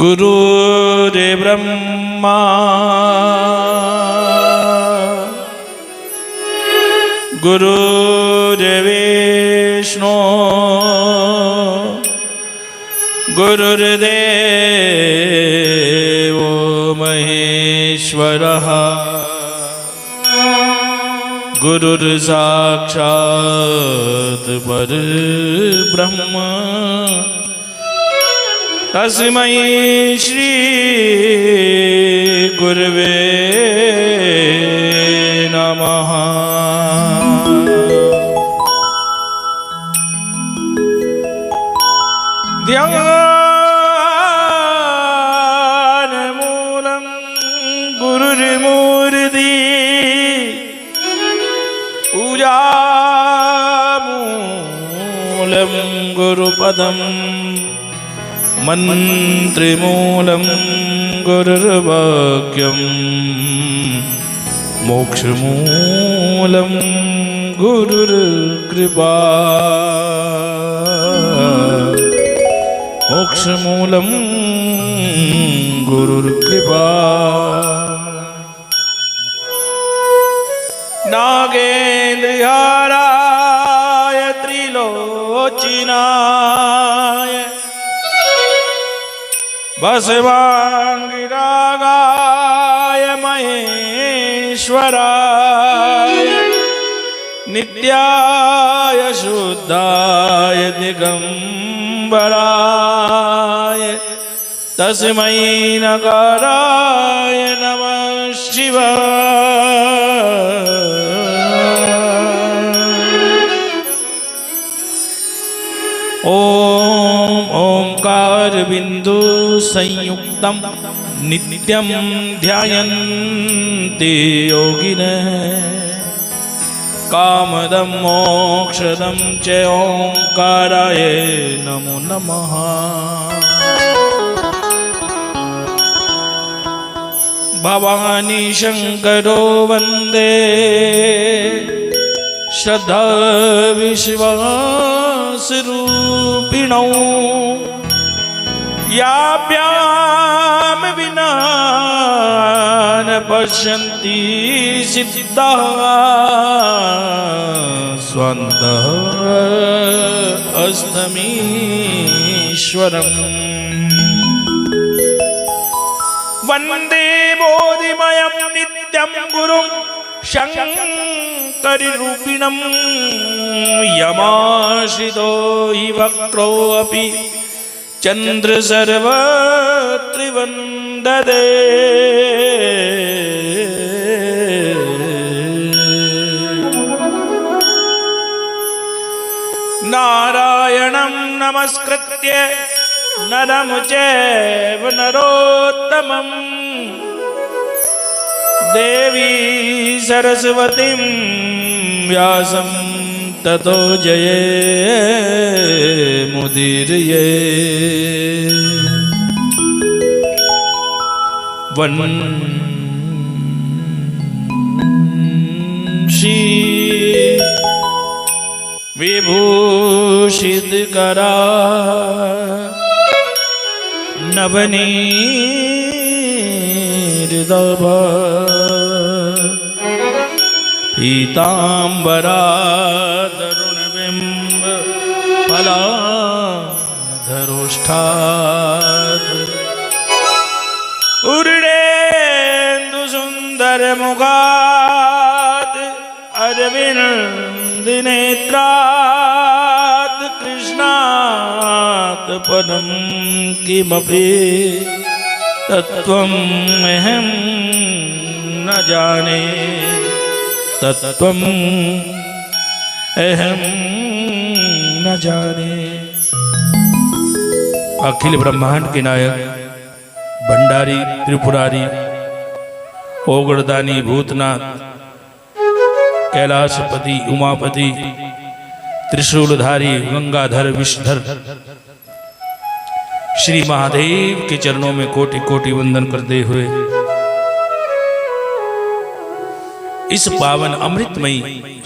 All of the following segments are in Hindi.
गुरुर्ब्रह्मा गुरुर्विष्णु गुरुर्देवो महेश्वरः गुरुर्साक्षात् परब्रह्म तस्मै श्री गुरवे नमः। ध्यानमूलं गुरुर्मूर्ति पूजामूलं गुरुपदम् मंत्रिमूलं गुरुर्वाक्यं मोक्षमूलं गुरुर्कृपा मोक्षमूलं गुरुर्कृपा। नागेन्द्रहाराय त्रिलोचनाय बसवांगिरागाय महेश्वराय नित्याय शुद्धाय दिगंबराय तस्मै नकाराय नमः शिवाय। ओम ओंकार बिंदु संयुक्तम नित्यं ध्यायन्ति योगिनः कामदं मोक्षदं च ओंकाराय नमो नमः। भवानी शंकरो वंदे श्रद्धा विश्वास रूपिणौ याभ्याम विना न पश्यन्ति सिद्धाः स्वन्तः अस्तमीश्वरम्। वन्दे बोधिमयं नित्यं गुरुं शङ्करिरूपिणं यमाश्रितो हि वक्रोऽपि चंद्र सर्वत्रिवन्दते। नारायणं नमस्कृत्य नरं चैव नरोत्तमं देवी सरस्वतीं व्यासं ततो जयेमुदीरये। वंशी विभूषितकरा नवनीतभा पीतांबरा तरुणबिंब फलाधरोष्ठात् उर्डेन्दु सुंदर मुखात् अरविंद नेत्रात् कृष्णात् परं किमपि तत्त्वम् अहं न जाने तत्त्वम् अहं न जाने। अखिल ब्रह्मांड के नायक भंडारी त्रिपुरारी ओगड़दानी भूतनाथ कैलाशपति उमापति त्रिशूलधारी गंगाधर विषधर श्री महादेव के चरणों में कोटि कोटि वंदन करते हुए इस पावन अमृतमयी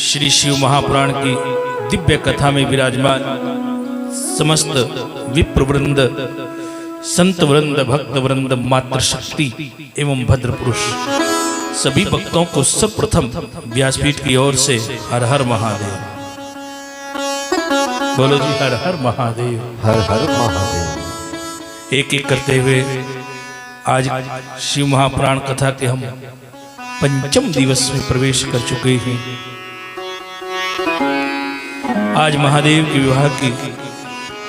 श्री शिव महापुराण की दिव्य कथा में विराजमान समस्त विप्रवृंद संत वृंद, भक्त वृंद, मातृशक्ति एवं भद्र पुरुष सभी भक्तों को सर्वप्रथम व्यासपीठ की ओर से हर हर महादेव। बोलो जी हर हर महादेव, हर हर महादेव। एक एक करते हुए आज शिव महापुराण कथा के हम पंचम दिवस में प्रवेश कर चुके हैं। आज महादेव के विवाह की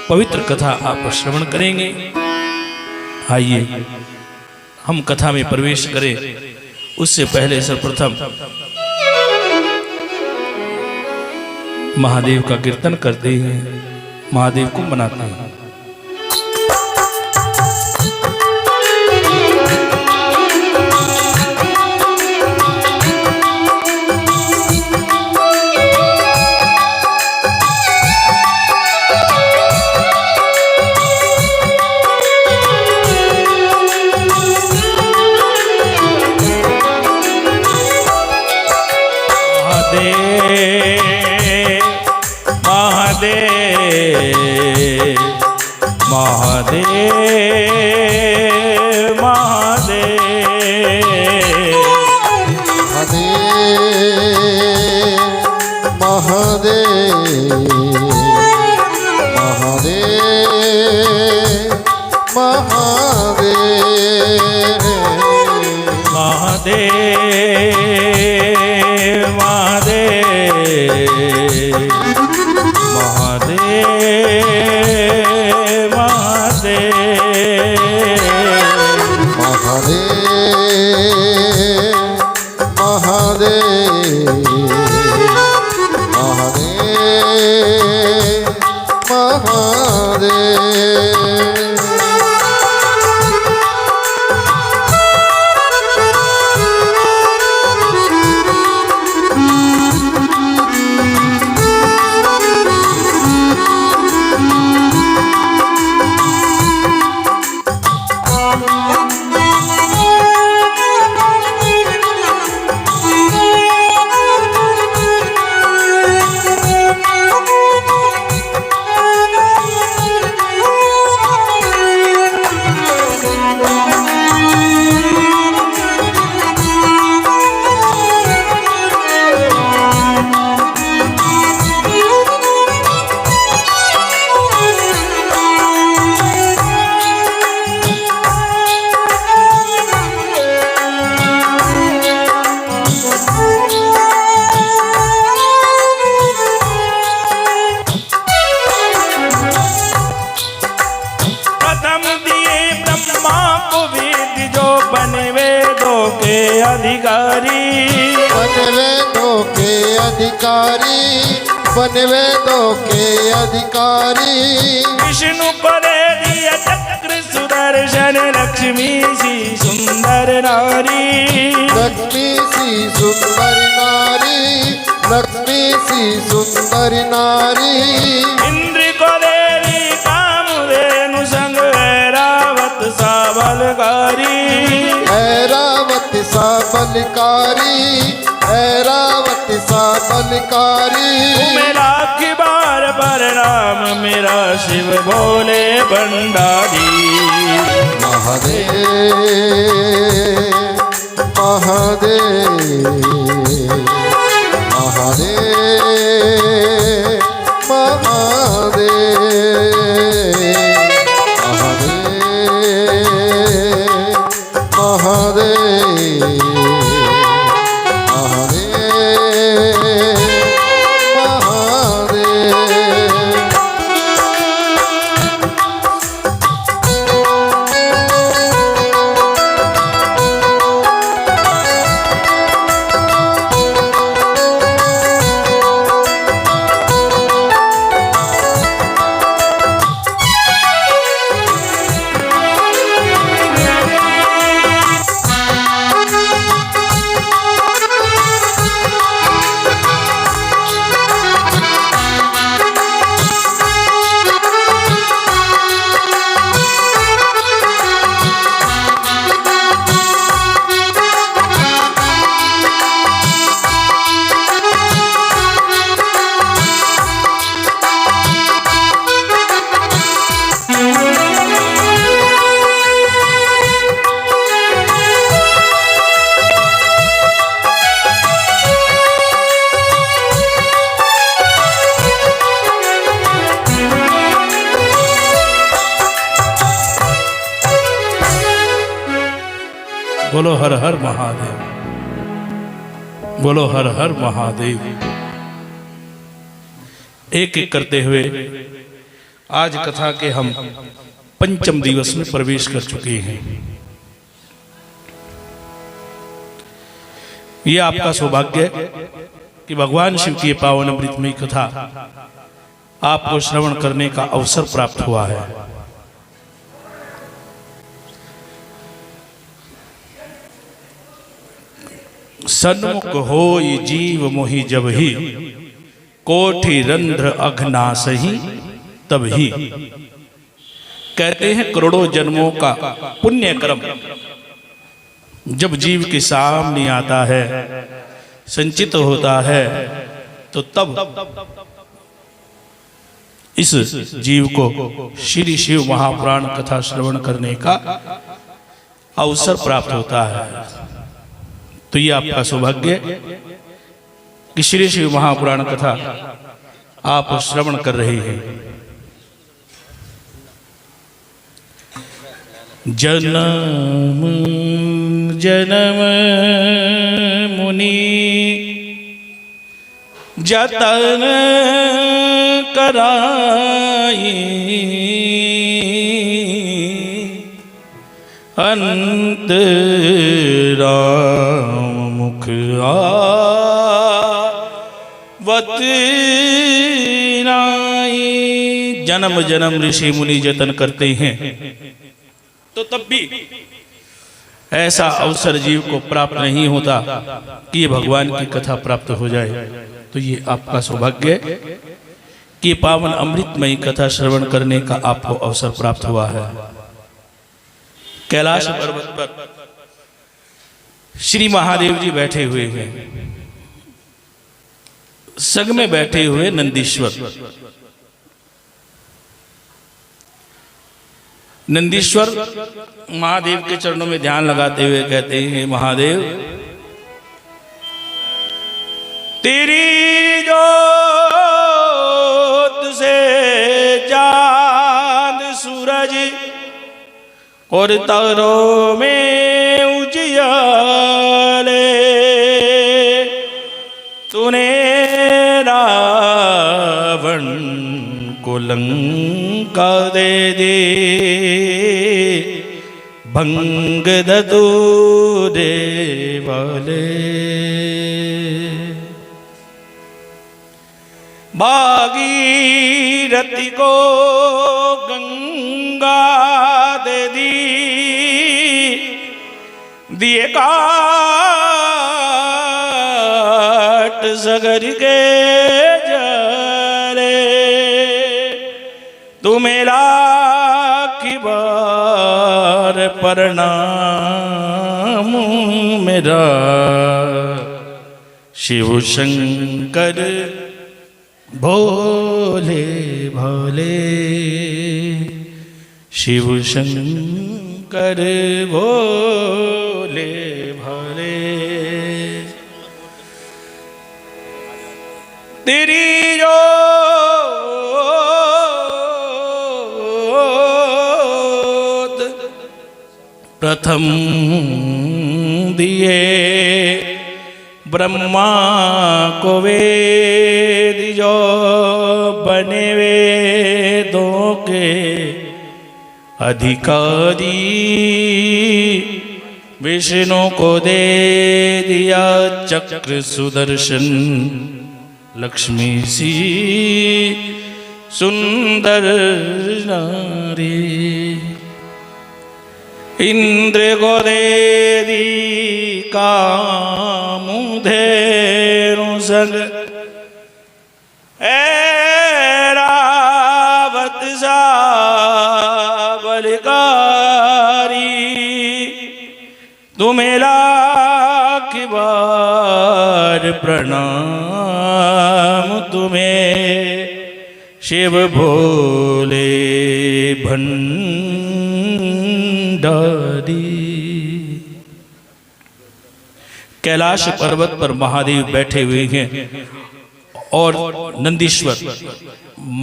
पवित्र कथा आप श्रवण करेंगे। आइए हम कथा में प्रवेश करें, उससे पहले सर्वप्रथम महादेव का कीर्तन करते हैं, महादेव को मनाते हैं। महादेव महादेव महादेव महादेव महादेव महादेव महादेव वेदों के अधिकारी विष्णु परे दिया चक्र सुदर्शन, लक्ष्मी सी सुंदर नारी, लक्ष्मी सी सुंदर नारी, लक्ष्मी सी सुंदर नारी। इंद्र को देवी कामधेनु संग ऐरावत सा बलकारी, ऐरावत सा बलकारी, ऐरावत सा बलकारी। तुम्हें लाख बार प्रणाम मेरा शिव भोले भंडारी। महादेव महादेव महादेव महादेव महादेव बोलो हर हर महादेव, बोलो हर हर महादेव। एक एक करते हुए आज कथा के हम पंचम दिवस में प्रवेश कर चुके हैं। यह आपका सौभाग्य कि भगवान शिव की पावन अमृतमयी कथा आपको श्रवण करने का अवसर प्राप्त हुआ है। सन्मुख होई जीव मोहि जब ही, कोटि रंध्र अघनासहि तब ही। कहते हैं करोड़ों जन्मों का पुण्य कर्म जब जीव के सामने आता है, संचित होता है, तो तब इस जीव को श्री शिव महापुराण कथा श्रवण करने का अवसर प्राप्त होता है। तो ये आपका सौभाग्य कि श्री शिव महापुराण कथा आप श्रवण कर रहे हैं। जन्म जन्म मुनि जतन कराई, अंत राम मुख आवत नाई। जन्म जन्म ऋषि मुनि जतन करते हैं, तो तब भी ऐसा अवसर जीव को प्राप्त नहीं होता कि ये भगवान की कथा प्राप्त हो जाए। तो ये आपका सौभाग्य कि पावन अमृतमयी कथा श्रवण करने का आपको अवसर प्राप्त हुआ है। कैलाश पर्वत पर श्री महादेव जी बैठे हुए हैं, संग में बैठे हुए नंदीश्वर। नंदीश्वर महादेव के चरणों में ध्यान लगाते हुए कहते हैं, महादेव तेरी जोत से चांद सूरज और तारों में उजियाले, तूने रावण को लंका दे दे, भंग दे वाले। भागीरथी को गंगा दे दी, दिए काट सगर के जले, तू मेरा की बार प्रणाम मेरा शिव शंकर भोले भोले, शिव शंकर भोले भोले। तेरी जोत प्रथम दिए ब्रह्मा को वेद, जो बने वेदों के अधिकारी, विष्णु को दे दिया चक्र सुदर्शन, लक्ष्मी सी सुंदर नारी, इंद्र को दे दी कामुधेनु संग, ऐरावत सा बलकारी, तू मेरा की बार प्रणाम तुम्हें शिव भोले भंडारी। कैलाश पर्वत पर महादेव बैठे हुए हैं और नंदीश्वर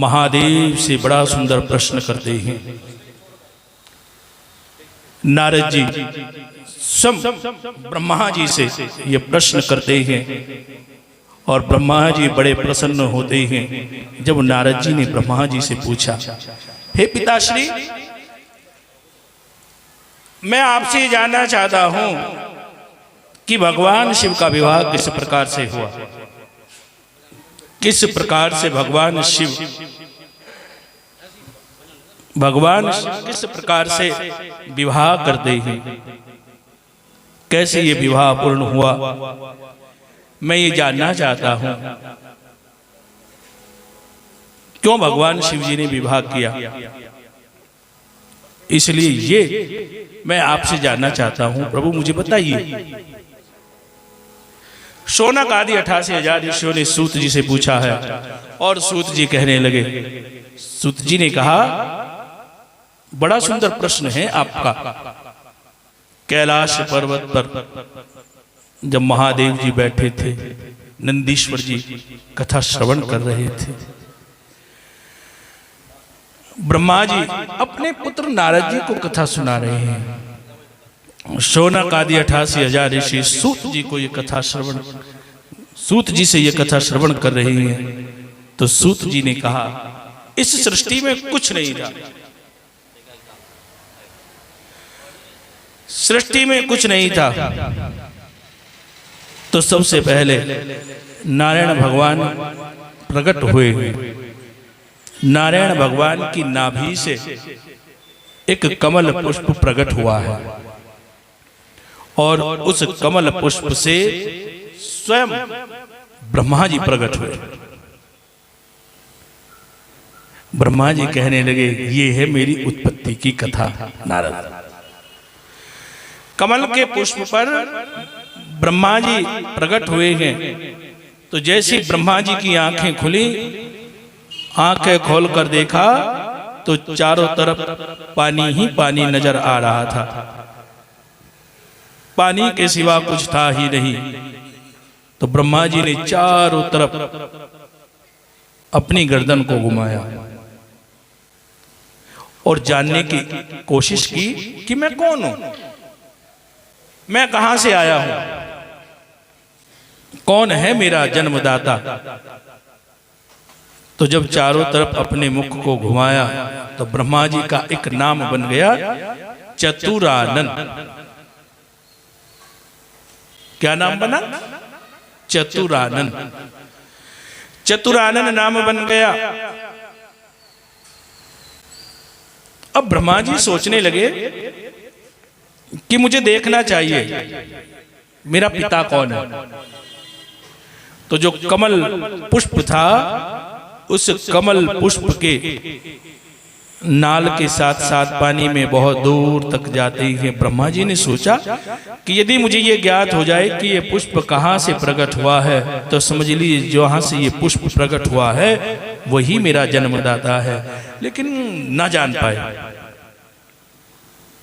महादेव से बड़ा सुंदर प्रश्न करते हैं। नारद जी ब्रह्मा जी से ये प्रश्न करते हैं और ब्रह्मा जी बड़े प्रसन्न होते हैं जब नारद जी ने ब्रह्मा जी से पूछा, हे पिताश्री, मैं आपसे जानना चाहता हूं कि भगवान शिव का विवाह किस प्रकार से हुआ, किस प्रकार से भगवान शिव किस प्रकार से विवाह करते हैं, कैसे ये विवाह पूर्ण हुआ, मैं ये जानना चाहता हूं। क्यों भगवान शिव जी ने विवाह किया, इसलिए ये मैं आपसे जानना चाहता हूं, प्रभु मुझे बताइए। शौनक आदि 88,000 ऋषियों ने सूत जी से पूछा है और सूत जी कहने लगे, सूत जी ने कहा, बड़ा सुंदर प्रश्न है आपका। कैलाश पर्वत पर जब महादेव जी बैठे थे, नंदीश्वर जी कथा श्रवण कर रहे थे, ब्रह्मा जी अपने पुत्र नारद जी को कथा सुना रहे हैं। शौनक आदि 88,000 ऋषि सूत जी को ये कथा श्रवण, सूत जी से ये कथा श्रवण कर रहे हैं। तो सूत जी ने कहा, इस सृष्टि में कुछ नहीं था, सृष्टि में कुछ नहीं था, तो सबसे पहले नारायण भगवान प्रकट हुए। नारायण भगवान की नाभि से एक कमल पुष्प प्रकट हुआ है और उस कमल पुष्प से स्वयं ब्रह्मा जी प्रकट हुए। ब्रह्मा जी कहने लगे, ये है मेरी उत्पत्ति की कथा। नारद कमल के पुष्प पर ब्रह्मा जी प्रकट हुए हैं, तो जैसी ब्रह्मा जी की आंखें खुली, आंखें खोलकर देखा तो चारों तरफ पानी ही पानी नजर आ रहा था, पानी के सिवा कुछ था ही नहीं। तो ब्रह्मा जी ने चारों तरफ अपनी गर्दन को घुमाया और जानने की कोशिश की कि मैं कौन हूं, मैं कहां से आया हूं, कौन है मेरा जन्मदाता। तो जब चारों तरफ अपने मुख को घुमाया तो ब्रह्मा जी का एक नाम बन गया, चतुरानन। क्या नाम बना? चतुरानन। चतुरानन नाम बन गया। अब ब्रह्मा जी सोचने लगे कि मुझे देखना चाहिए मेरा पिता कौन है। तो जो कमल पुष्प था, उस कमल पुष्प के नाल के साथ साथ पानी में बहुत दूर तक जाते ही ब्रह्मा जी ने सोचा कि यदि मुझे ये ज्ञात हो जाए कि ये पुष्प कहाँ से प्रकट हुआ है, तो समझ लीजिए जहाँ से ये पुष्प प्रकट हुआ है वही मेरा जन्मदाता है। लेकिन ना जान पाए।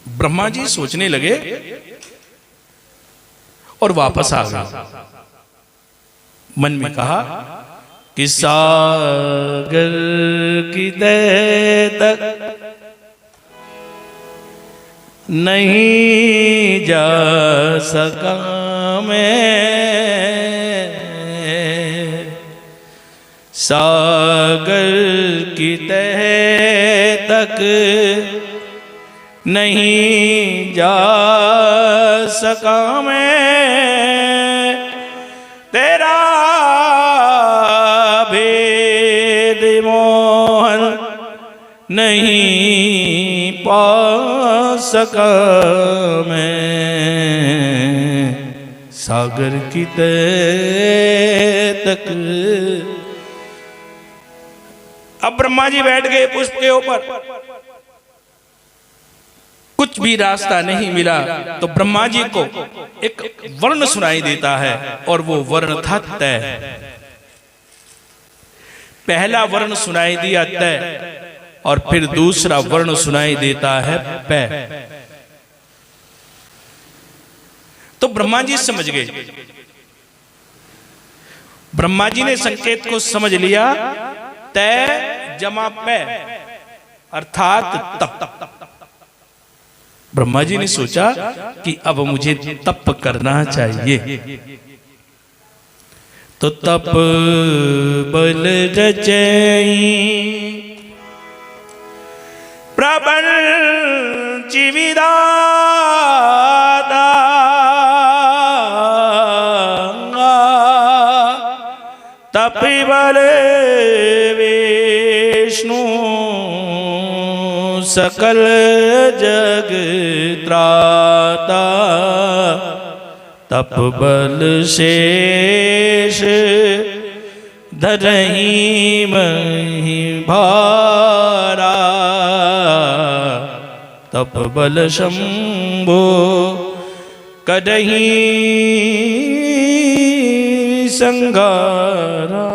ब्रह्मा जी सोचने लगे और वापस आ गए। मन में कहा कि सागर की तह तक नहीं जा सका मैं, सागर की तह तक नहीं जा सका मैं, तेरा भेद मोहन नहीं पा सका मैं, सागर की तह तक। अब ब्रह्मा जी बैठ गए पुष्प के ऊपर, कुछ भी रास्ता नहीं मिला। तो ब्रह्मा जी को एक वर्ण सुनाई देता है और वो वर्ण था तय। पहला वर्ण सुनाई दिया तय और फिर दूसरा वर्ण सुनाई देता है पै। तो ब्रह्मा जी समझ गए। ब्रह्मा जी ने संकेत को समझ लिया, तय जमा पै अर्थात तप। ब्रह्मा जी ने सोचा कि अब मुझे तप करना चाहिए। तो तप बल रचई प्रपंच विधाता तप बल विष्णु सकल जग त्राता तप बल शेष धरहि महि भारा तप बल शंभो कदहि संगारा।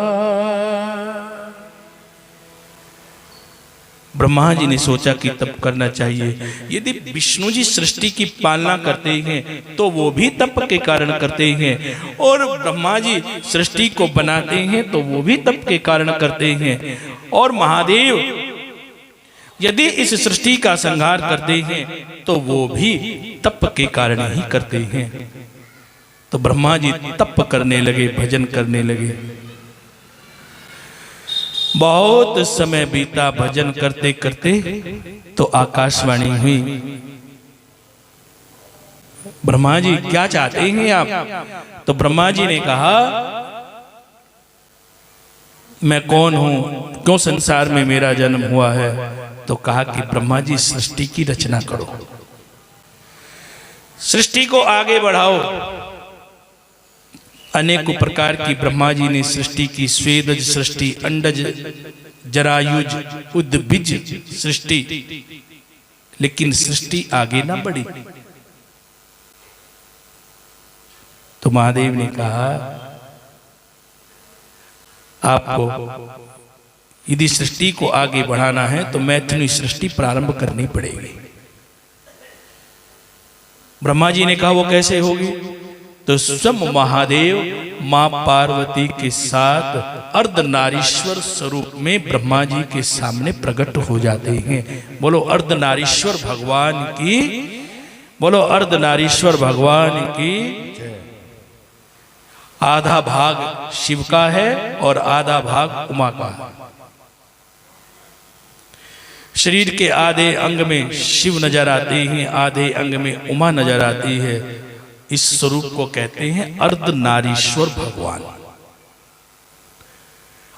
ब्रह्मा जी ने सोचा कि तप करना चाहिए। यदि विष्णु जी सृष्टि की पालना करते हैं तो वो भी तप के कारण करते हैं, और ब्रह्मा जी सृष्टि को बनाते हैं तो वो भी तप के कारण करते हैं, और महादेव यदि इस सृष्टि का संहार करते हैं तो वो भी तप के कारण ही करते हैं। तो ब्रह्मा जी तप करने लगे, भजन करने लगे। बहुत समय बीता भजन करते करते तो आकाशवाणी हुई, ब्रह्मा जी क्या चाहते हैं आप? तो ब्रह्मा जी ने कहा, मैं कौन हूं, क्यों संसार में मेरा जन्म हुआ है? तो कहा कि ब्रह्मा जी सृष्टि की रचना करो, सृष्टि को आगे बढ़ाओ। अनेक प्रकार की ब्रह्मा जी ने सृष्टि की, स्वेदज सृष्टि, अंडज, जरायुज, उद्भिज सृष्टि, लेकिन सृष्टि आगे ना बढ़ी। तो महादेव ने कहा, आपको यदि सृष्टि को आगे बढ़ाना है तो मैथिली सृष्टि प्रारंभ करनी पड़ेगी। ब्रह्मा जी ने कहा वो कैसे होगी? तो स्वयं महादेव मां पार्वती के साथ अर्धनारीश्वर स्वरूप में ब्रह्मा जी के सामने प्रकट हो जाते हैं। बोलो अर्धनारीश्वर भगवान की, बोलो अर्धनारीश्वर भगवान की। आधा भाग शिव का है और आधा भाग उमा का है। शरीर के आधे अंग में शिव नजर आते हैं, आधे अंग में उमा नजर आती है। इस स्वरूप को कहते हैं अर्धनारीश्वर भगवान।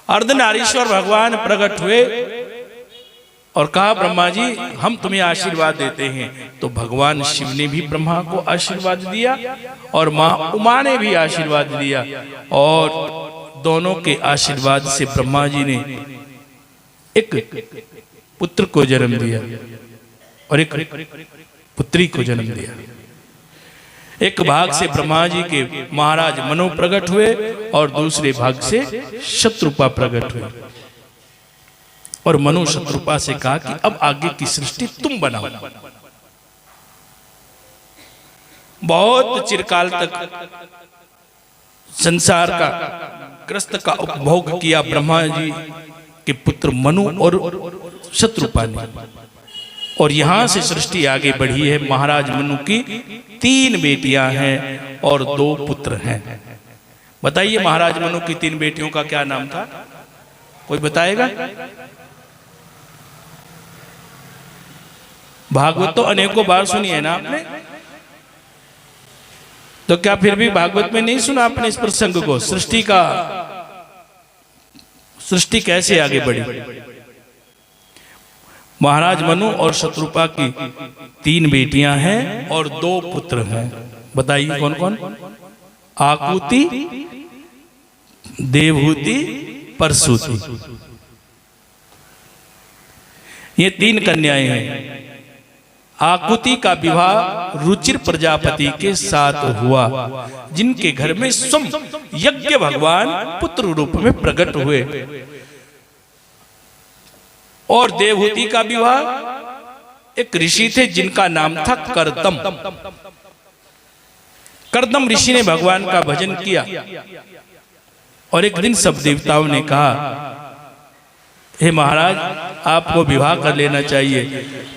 अर्धनारीश्वर भगवान प्रकट हुए और कहा, ब्रह्मा जी हम तुम्हें आशीर्वाद देते हैं। तो भगवान शिव ने भी ब्रह्मा को आशीर्वाद दिया और मां उमा ने भी आशीर्वाद दिया, और दोनों के आशीर्वाद से ब्रह्मा जी ने एक पुत्र को जन्म दिया और एक पुत्री को जन्म दिया। एक भाग से ब्रह्मा जी के महाराज मनु प्रकट हुए और दूसरे भाग से शत्रुपा प्रकट हुए, और मनु शत्रुपा से कहा कि अब आगे की सृष्टि तुम बनाओ। बहुत चिरकाल तक संसार का ग्रस्त का उपभोग किया ब्रह्मा जी के पुत्र मनु और शत्रुपा ने, और यहां से सृष्टि आगे बढ़ी है। महाराज मनु की 3 बेटियां हैं और 2 पुत्र हैं। बताइए महाराज मनु की 3 बेटियों का क्या नाम था? कोई बताएगा? भागवत तो अनेकों बार सुनी है ना आपने, तो क्या फिर भी भागवत में नहीं सुना आपने इस प्रसंग को? सृष्टि कैसे आगे बढ़ी? महाराज मनु और शत्रुपा की 3 बेटियां हैं और 2 पुत्र हैं। बताइए कौन कौन? आकुति, देवहूति, परसूति। ये 3 कन्याएं हैं। आकुति का विवाह रुचिर प्रजापति के साथ हुआ, जिनके घर में स्वयं यज्ञ भगवान पुत्र रूप में प्रकट हुए। और देवहूति का विवाह एक ऋषि थे जिनका नाम था कर्दम। कर्दम ऋषि ने भगवान का भजन किया और एक दिन सब देवताओं ने कहा, हे महाराज आपको विवाह कर लेना चाहिए।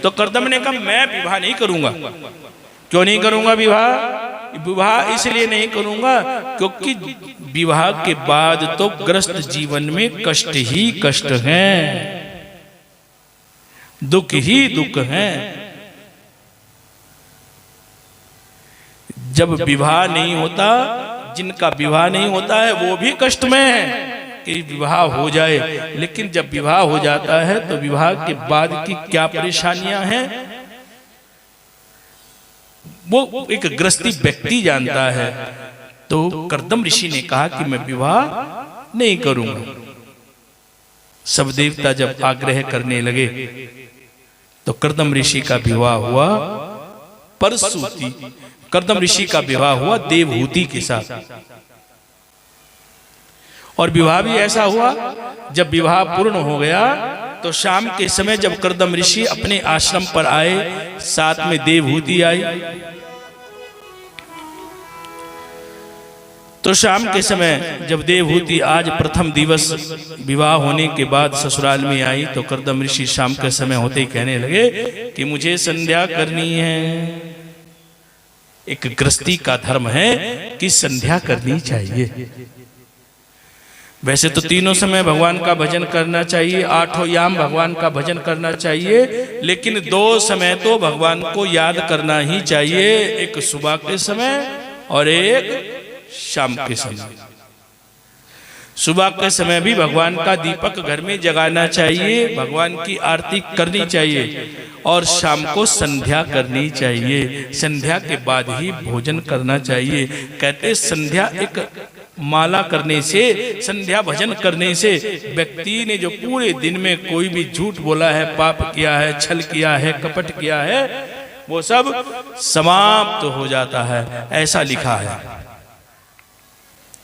तो कर्दम ने कहा मैं विवाह नहीं करूंगा। क्यों नहीं करूंगा विवाह? विवाह इसलिए नहीं करूंगा क्योंकि विवाह के बाद तो ग्रस्त जीवन में कष्ट ही कष्ट हैं, दुख ही दुख हैं। जब विवाह नहीं होता, जिनका विवाह नहीं होता है वो भी कष्ट में है कि विवाह हो जाए, लेकिन जब विवाह हो जाता है तो विवाह के बाद की क्या परेशानियां हैं वो एक गृहस्थी व्यक्ति जानता है। तो कर्दम ऋषि ने कहा कि मैं विवाह नहीं करूंगा। सब देवता जब आग्रह करने लगे तो कर्दम ऋषि का विवाह हुआ परसूति। कर्दम ऋषि का विवाह हुआ देवहूति के साथ। और विवाह भी ऐसा हुआ, जब विवाह पूर्ण हो गया तो शाम के समय जब कर्दम ऋषि अपने आश्रम पर आए, साथ में देवहूति आई। तो शाम के समय जब देवहूति आज प्रथम दिवस विवाह होने के बाद ससुराल में आई तो कर्दम ऋषि शाम के समय होते ही कहने लगे कि मुझे संध्या करनी है। एक गृहस्थी का धर्म है कि संध्या करनी चाहिए। वैसे तो तीनों समय भगवान का भजन करना चाहिए, 8 याम भगवान का भजन करना चाहिए, लेकिन 2 समय तो भगवान को याद करना ही चाहिए, एक सुबह के समय और एक शाम के समय। सुबह के समय भी भगवान का दीपक घर में जगाना चाहिए, भगवान की आरती करनी चाहिए, और शाम को संध्या करनी चाहिए। संध्या के बाद ही भोजन करना चाहिए। कहते संध्या एक माला करने से, संध्या भजन करने से व्यक्ति ने जो पूरे दिन में कोई भी झूठ बोला है, पाप किया है, छल किया है, कपट किया है, वो सब समाप्त हो जाता है, ऐसा लिखा है।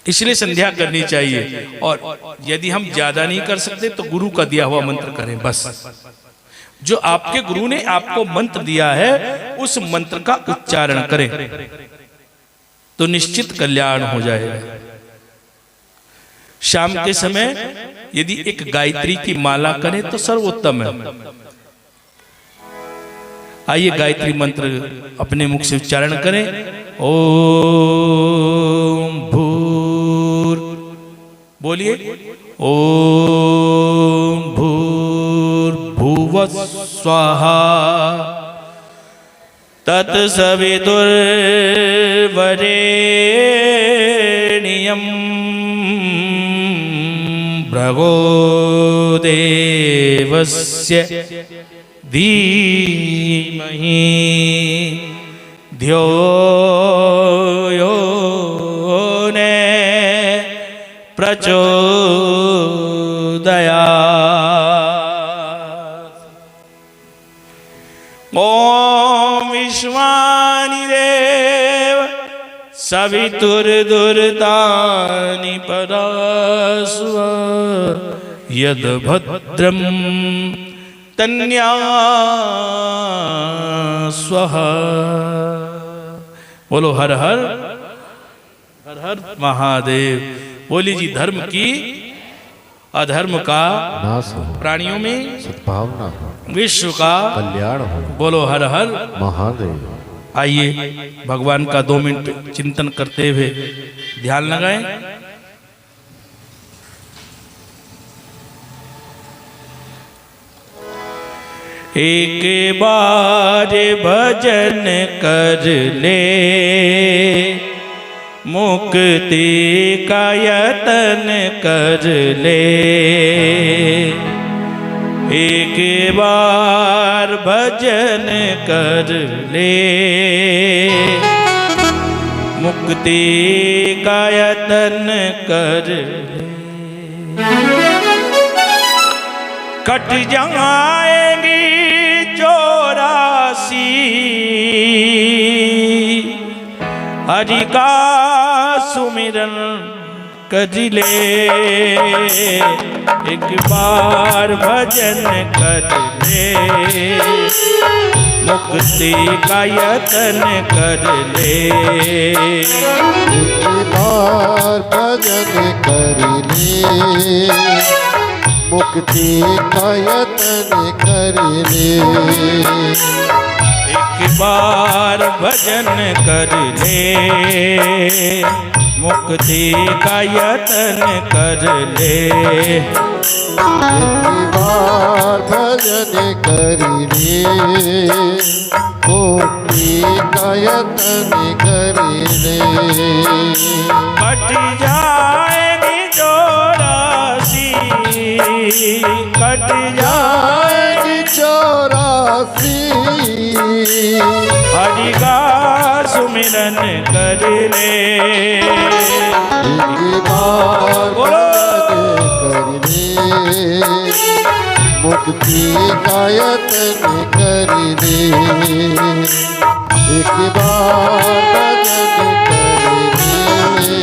इसलिए संध्या करनी चाहिए। और यदि हम ज्यादा नहीं कर सकते तो गुरु का दिया हुआ मंत्र करें बस। जो आपके गुरु ने आपको मंत्र दिया है उस मंत्र का उच्चारण करें तो निश्चित कल्याण हो जाएगा। शाम के समय यदि एक गायत्री की माला करें तो सर्वोत्तम है। आइए गायत्री मंत्र अपने मुख से उच्चारण करें। ओम भूर, बोलिए ओम भूर भुवः स्वाहा तत्सवितुर्वरेण्यं भर्गो देवस्य धीमहि धियो यो न प्रचोदयात्। ओम विश्वानि देव सवितुर्दुर्तानि परास्व यद भद्रं तन्यास्वः। बोलो हर हर हर हर महादेव। बोली जी धर्म की अधर्म का नाश हो, प्राणियों में सद्भावना हो, विश्व का कल्याण हो। बोलो हर हर महादेव। आइए भगवान का 2 मिनट चिंतन करते हुए ध्यान लगाएं। एक बार भजन कर ले मुक्ति का यतन कर ले। एक बार भजन कर ले मुक्ति का यतन कर ले। कट जाएंगी 84 हरि का सुमिरन कर ले। एक बार भजन कर ले मुक्ति का यतन कर ले। एक बार भजन कर ले मुक्ति का यत्न कर ले। एक बार भजन कर ले, मुक्ति का यत्न कर ले। एक बार भजन कर ले, मुक्ति का यत्न कर ले। कट जाएगी चौरासी, कट जाएगी 84 हरि का सुमिरन कर ले। एक बार भजन कर ले, मुक्ति का यत्न कर ले। एक बार भजन कर ले,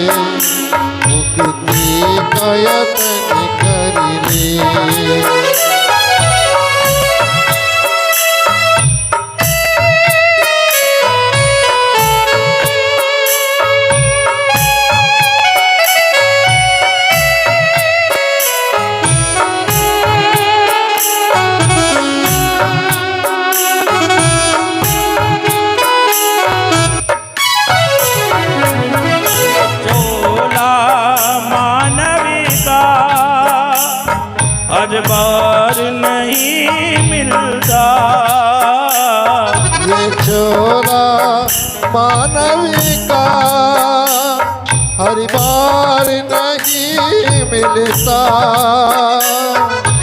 मुक्ति का यत्न कर ले। हर बार नहीं मिलता, ये छोरा मानवी का हर बार नहीं मिलता।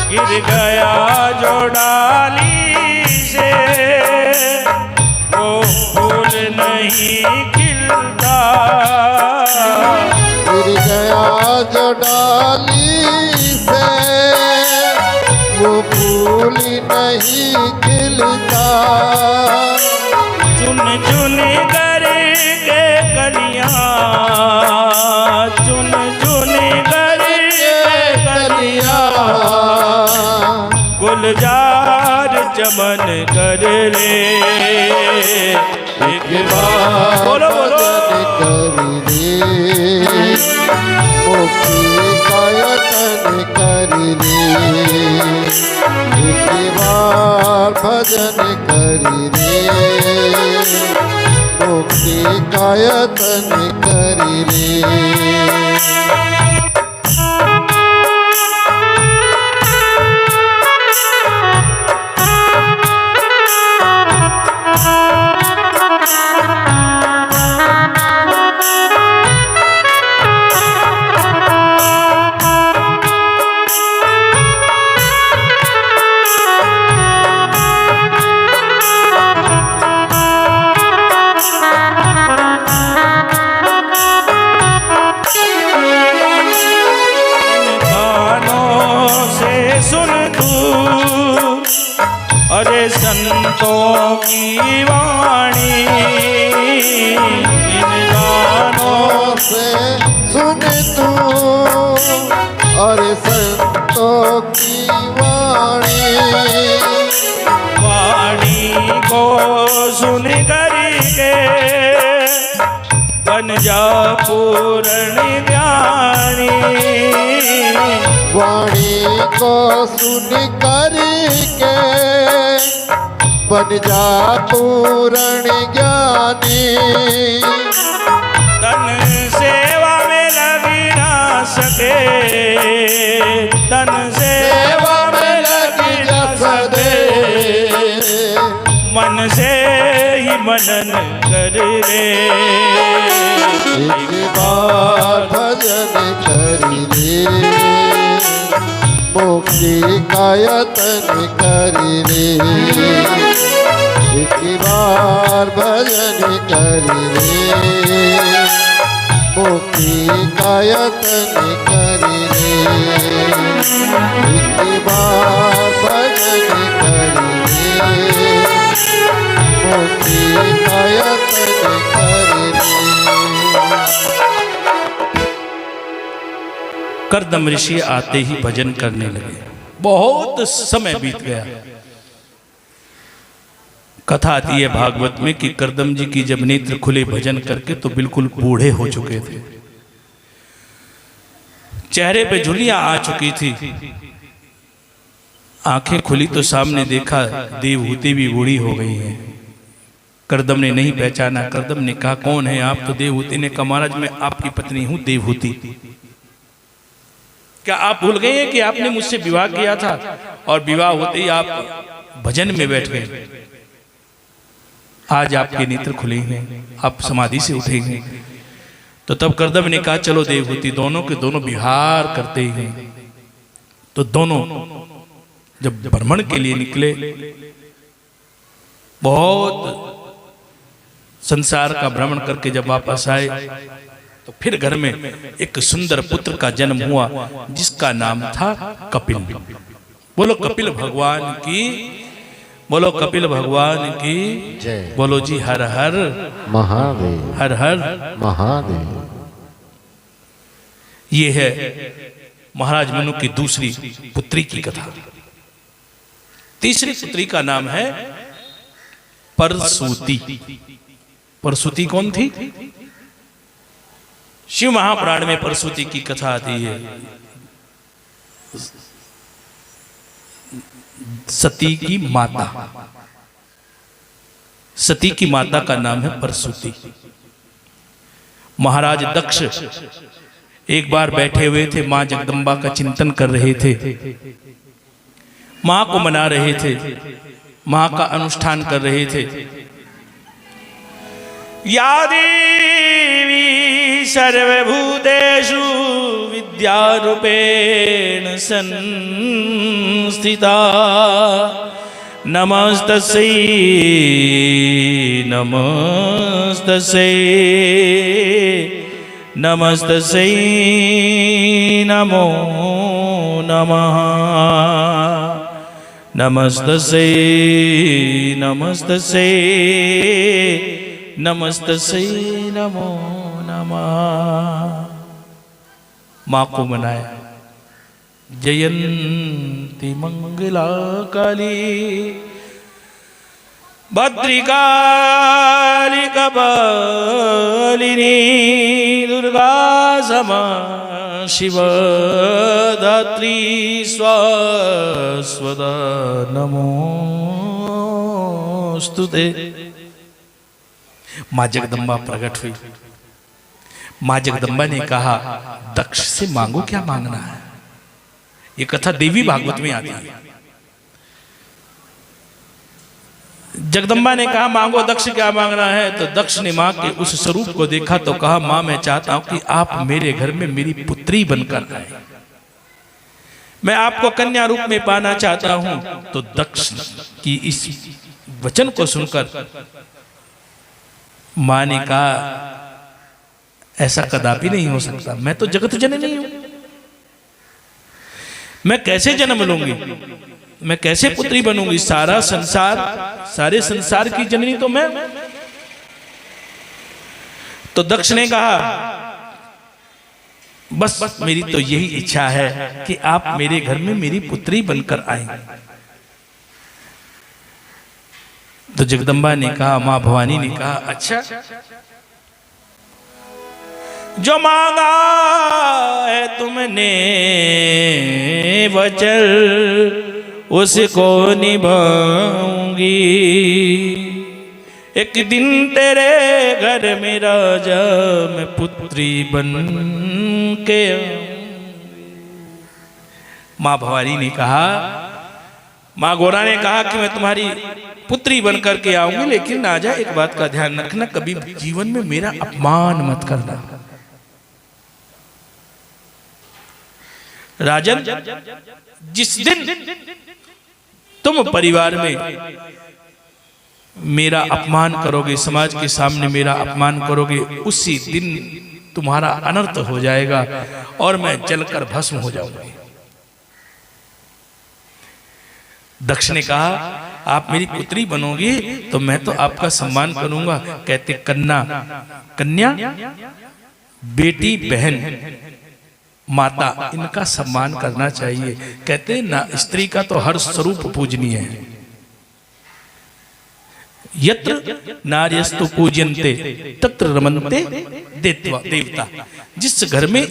गिर गया जो डाली से वो फूल नहीं खिलता। गिर गया जो डाली से वो फूल नहीं खिलता। चुन चुन करके कलियां, चुन चुन करके कलियां, गुलजार चमन कर ले। एक बार बोलो बोलो कर ले, मुक्ति का यत्न कर ले। एक बार भजन कर ले, मुक्ति का यत्न कर ले। अरे संतों की वाणी, इन गानों से सुन तू, अरे संतों की वाणी। वाणी को सुन करके बन जा पूर्ण ज्ञानी। वाणी को सुन करके बन जा पूर्ण ज्ञानी। तन सेवा में लग ना सके, तन सेवा में लग ना सके, मन से ही मनन कर ले। एक बार भजन कर ले, मुक्ति का यत्न कर ले। एक बार भजन कर ले, मुक्ति का यत्न कर ले। एक बार भजन कर ले, मुक्ति का यत्न कर ले। कर्दम ऋषि आते ही भजन करने लगे। बहुत समय बीत गया। कथा आती है भागवत में कि कर्दम जी की जब नेत्र खुले भजन करके तो बिल्कुल बूढ़े हो चुके थे, चेहरे पे झुर्रियां आ चुकी थी, आंखें खुली तो सामने देखा देवहूति भी बूढ़ी हो गई है। करदम ने नहीं पहचाना। करदम ने कहा कौन है आप? तो देवहूति ने कहा महाराज मैं आपकी पत्नी हूं देवहूति। क्या आप भूल गए हैं कि आपने मुझसे विवाह किया था और विवाह होते ही आप भजन में बैठ गए? आज आपके नेत्र खुले हैं, आप समाधि से उठेंगे। तो तब करदम ने कहा चलो देवहूति, दोनों के दोनों विहार करते हैं। तो दोनों जब भ्रमण के लिए निकले, बहुत संसार का भ्रमण करके जब वापस आए तो फिर घर में एक सुंदर पुत्र का जन्म हुआ जिसका नाम था कपिल। बोलो कपिल भगवान की, बोलो कपिल भगवान की जय। बोलो जी हर हर महादेव, हर हर महादेव। ये है महाराज मनु की दूसरी पुत्री की कथा। तीसरी पुत्री का नाम है परसूति। परसूति कौन थी? शिव महापुराण में परसूति की कथा आती है। सती की माता, सती की माता का नाम है परसूति। महाराज दक्ष एक बार बैठे हुए थे, मां जगदम्बा का चिंतन कर रहे थे, मां को मना रहे थे, मां का अनुष्ठान कर रहे थे। या देवी सर्वभूतेषु विद्यारूपेण संस्थिता नमस्तस्यै नमस्तस्यै नमस्तस्यै नमो नमः नमस्तस्यै नमस्तस्यै नमस्तस्यै नमो नमः। माँ को मनाया। जयंती मंगला काली भद्रकाली कपालिनी दुर्गा क्षमा शिवधात्री स्वस्वदा नमोस्तुते। मां जगदम्बा प्रकट हुई। मां जगदम्बा ने कहा दक्ष से मांगो क्या मांगना है। ये कथा देवी भागवत में आती है। जगदम्बा ने कहा मांगो दक्ष क्या मांगना है। तो दक्ष ने मां के उस स्वरूप को देखा तो कहा मां मैं चाहता हूं कि आप मेरे घर में मेरी पुत्री बनकर आए, मैं आपको कन्या रूप में पाना चाहता हूं। तो दक्ष की इस वचन को सुनकर मां ने कहा ऐसा कदापि नहीं हो सकता, मैं तो जगत जननी हूं, मैं कैसे जन्म लूंगी, मैं कैसे पुत्री बनूंगी। सारा संसार, सारे संसार की जननी तो मैं। तो दक्ष ने कहा बस मेरी तो यही इच्छा है कि आप मेरे घर में मेरी पुत्री बनकर आए। तो जगदम्बा ने कहा, मां भवानी ने कहा अच्छा, जो मांगा है तुमने वचन उसको निभाऊंगी। एक दिन तेरे घर में राजा मैं पुत्री बन के। मां भवानी ने कहा, मां गोरा ने कहा कि मैं तुम्हारी पुत्री बन करके आऊंगी, लेकिन राजा एक बात का ध्यान रखना, कभी जीवन में मेरा अपमान मत करना। राजन, जिस दिन तुम परिवार में मेरा अपमान करोगे, समाज के सामने मेरा अपमान करोगे, उसी दिन तुम्हारा अनर्थ हो जाएगा और मैं जलकर भस्म हो जाऊंगी। दक्ष ने कहा आप मेरी पुत्री बनोगी तो मैं तो आपका सम्मान करूंगा। कहते कन्या, कन्या बेटी, बहन, माता, इनका सम्मान करना चाहिए। कहते ना स्त्री का तो हर स्वरूप पूजनीय है। यत्र नार्यस्तु पूज्यन्ते तत्र रमन्ते देवता। जिस घर में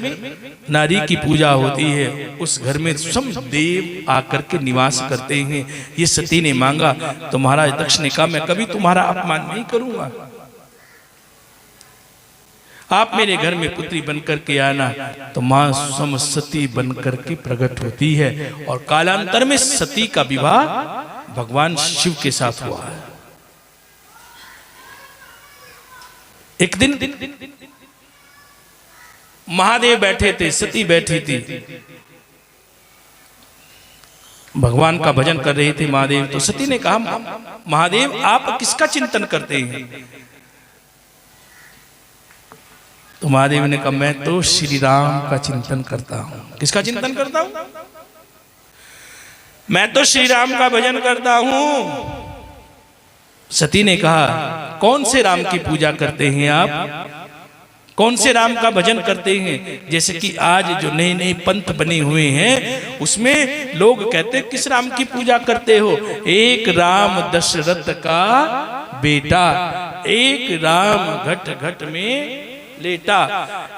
नारी की पूजा होती है उस घर में सब देव आकर के निवास करते हैं। ये सती ने मांगा तो महाराज दक्ष ने कहा मैं कभी तुम्हारा अपमान नहीं करूंगा, आप मेरे घर में पुत्री बनकर के आना। तो मां स्वयं सती बनकर के प्रकट होती है और कालांतर में सती का विवाह भगवान शिव के साथ हुआ है। एक दिन महादेव बैठे थे, सती बैठी थी, भगवान का भजन कर रहे थे महादेव। तो सती ने कहा महादेव आप किसका चिंतन करते हैं? तो महादेव ने कहा मैं तो श्री राम का चिंतन करता हूं। किसका चिंतन करता हूं? मैं तो श्री राम का भजन करता हूं। सती ने कहा कौन से राम की पूजा करते हैं आप? कौन से राम का भजन करते हैं? जैसे कि आज जो नए नए पंथ बने हुए हैं उसमें लोग कहते हैं किस राम की पूजा करते हो? एक राम दशरथ का बेटा, एक राम घट घट में लेटा,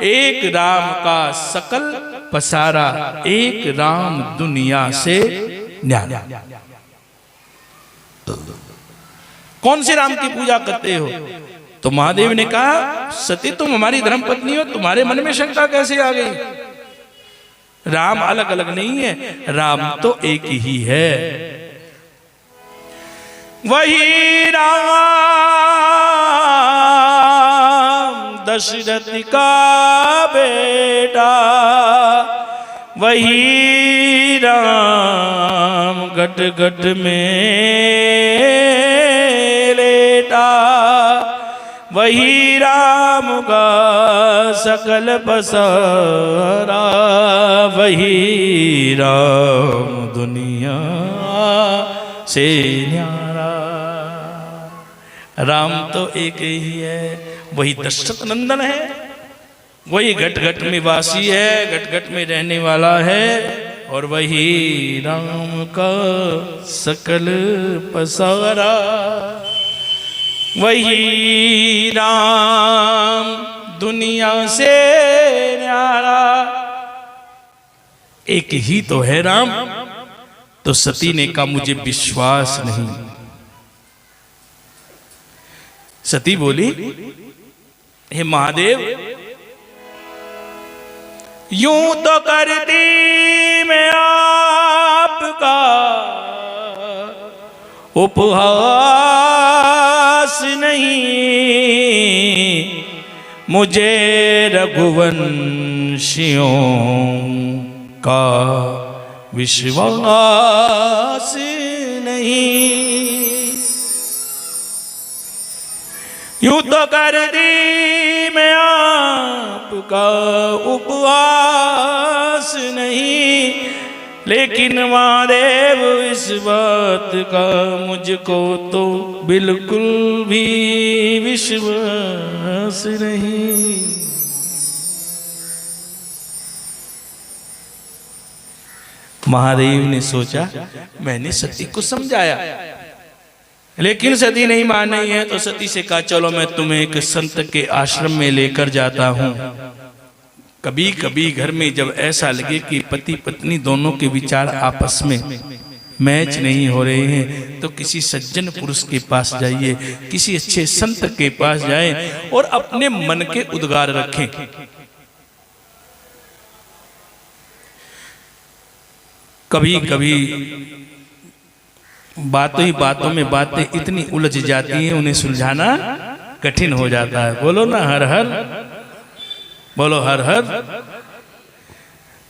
एक राम का सकल पसारा, एक राम दुनिया से न्यारा। कौन से राम की पूजा करते हो? तो महादेव ने कहा सती तुम हमारी धर्मपत्नी हो, तुम्हारे मन में शंका कैसे आ गई? राम अलग अलग नहीं है, राम तो एक ही है। वही राम दशरथ का बेटा, वही राम घट घट में लेटा, वही राम का सकल पसारा, वही राम दुनिया से न्यारा। राम तो एक ही है, वही दशरथ नंदन है, वही घट घट में वासी है, घट घट में रहने वाला है, और वही राम का सकल पसारा, वही राम दुनिया से न्यारा। एक ही तो है राम। तो सती ने कहा मुझे विश्वास नहीं। सती बोली हे महादेव यूं तो करती मैं आपका उपहास नहीं, मुझे रघुवंशियों का विश्वास नहीं। यूं तो कर दी मैं आपका उपवास नहीं, लेकिन महादेव इस बात का मुझको तो बिल्कुल भी विश्वास नहीं। महादेव ने सोचा मैंने सती को समझाया, लेकिन सती नहीं मान रही है, तो सती से कहा चलो मैं तुम्हें एक संत के आश्रम में लेकर जाता हूं। कभी कभी घर में जब ऐसा लगे कि पति पत्नी दोनों के विचार आपस में मैच नहीं हो रहे हैं, तो किसी सज्जन पुरुष के पास जाइए, किसी अच्छे संत के पास जाएं और अपने मन के उद्गार रखें। कभी कभी बातों ही बातों में बातें इतनी उलझ जाती हैं, उन्हें सुलझाना कठिन हो जाता है। बोलो ना हर हर, बोलो हर हर।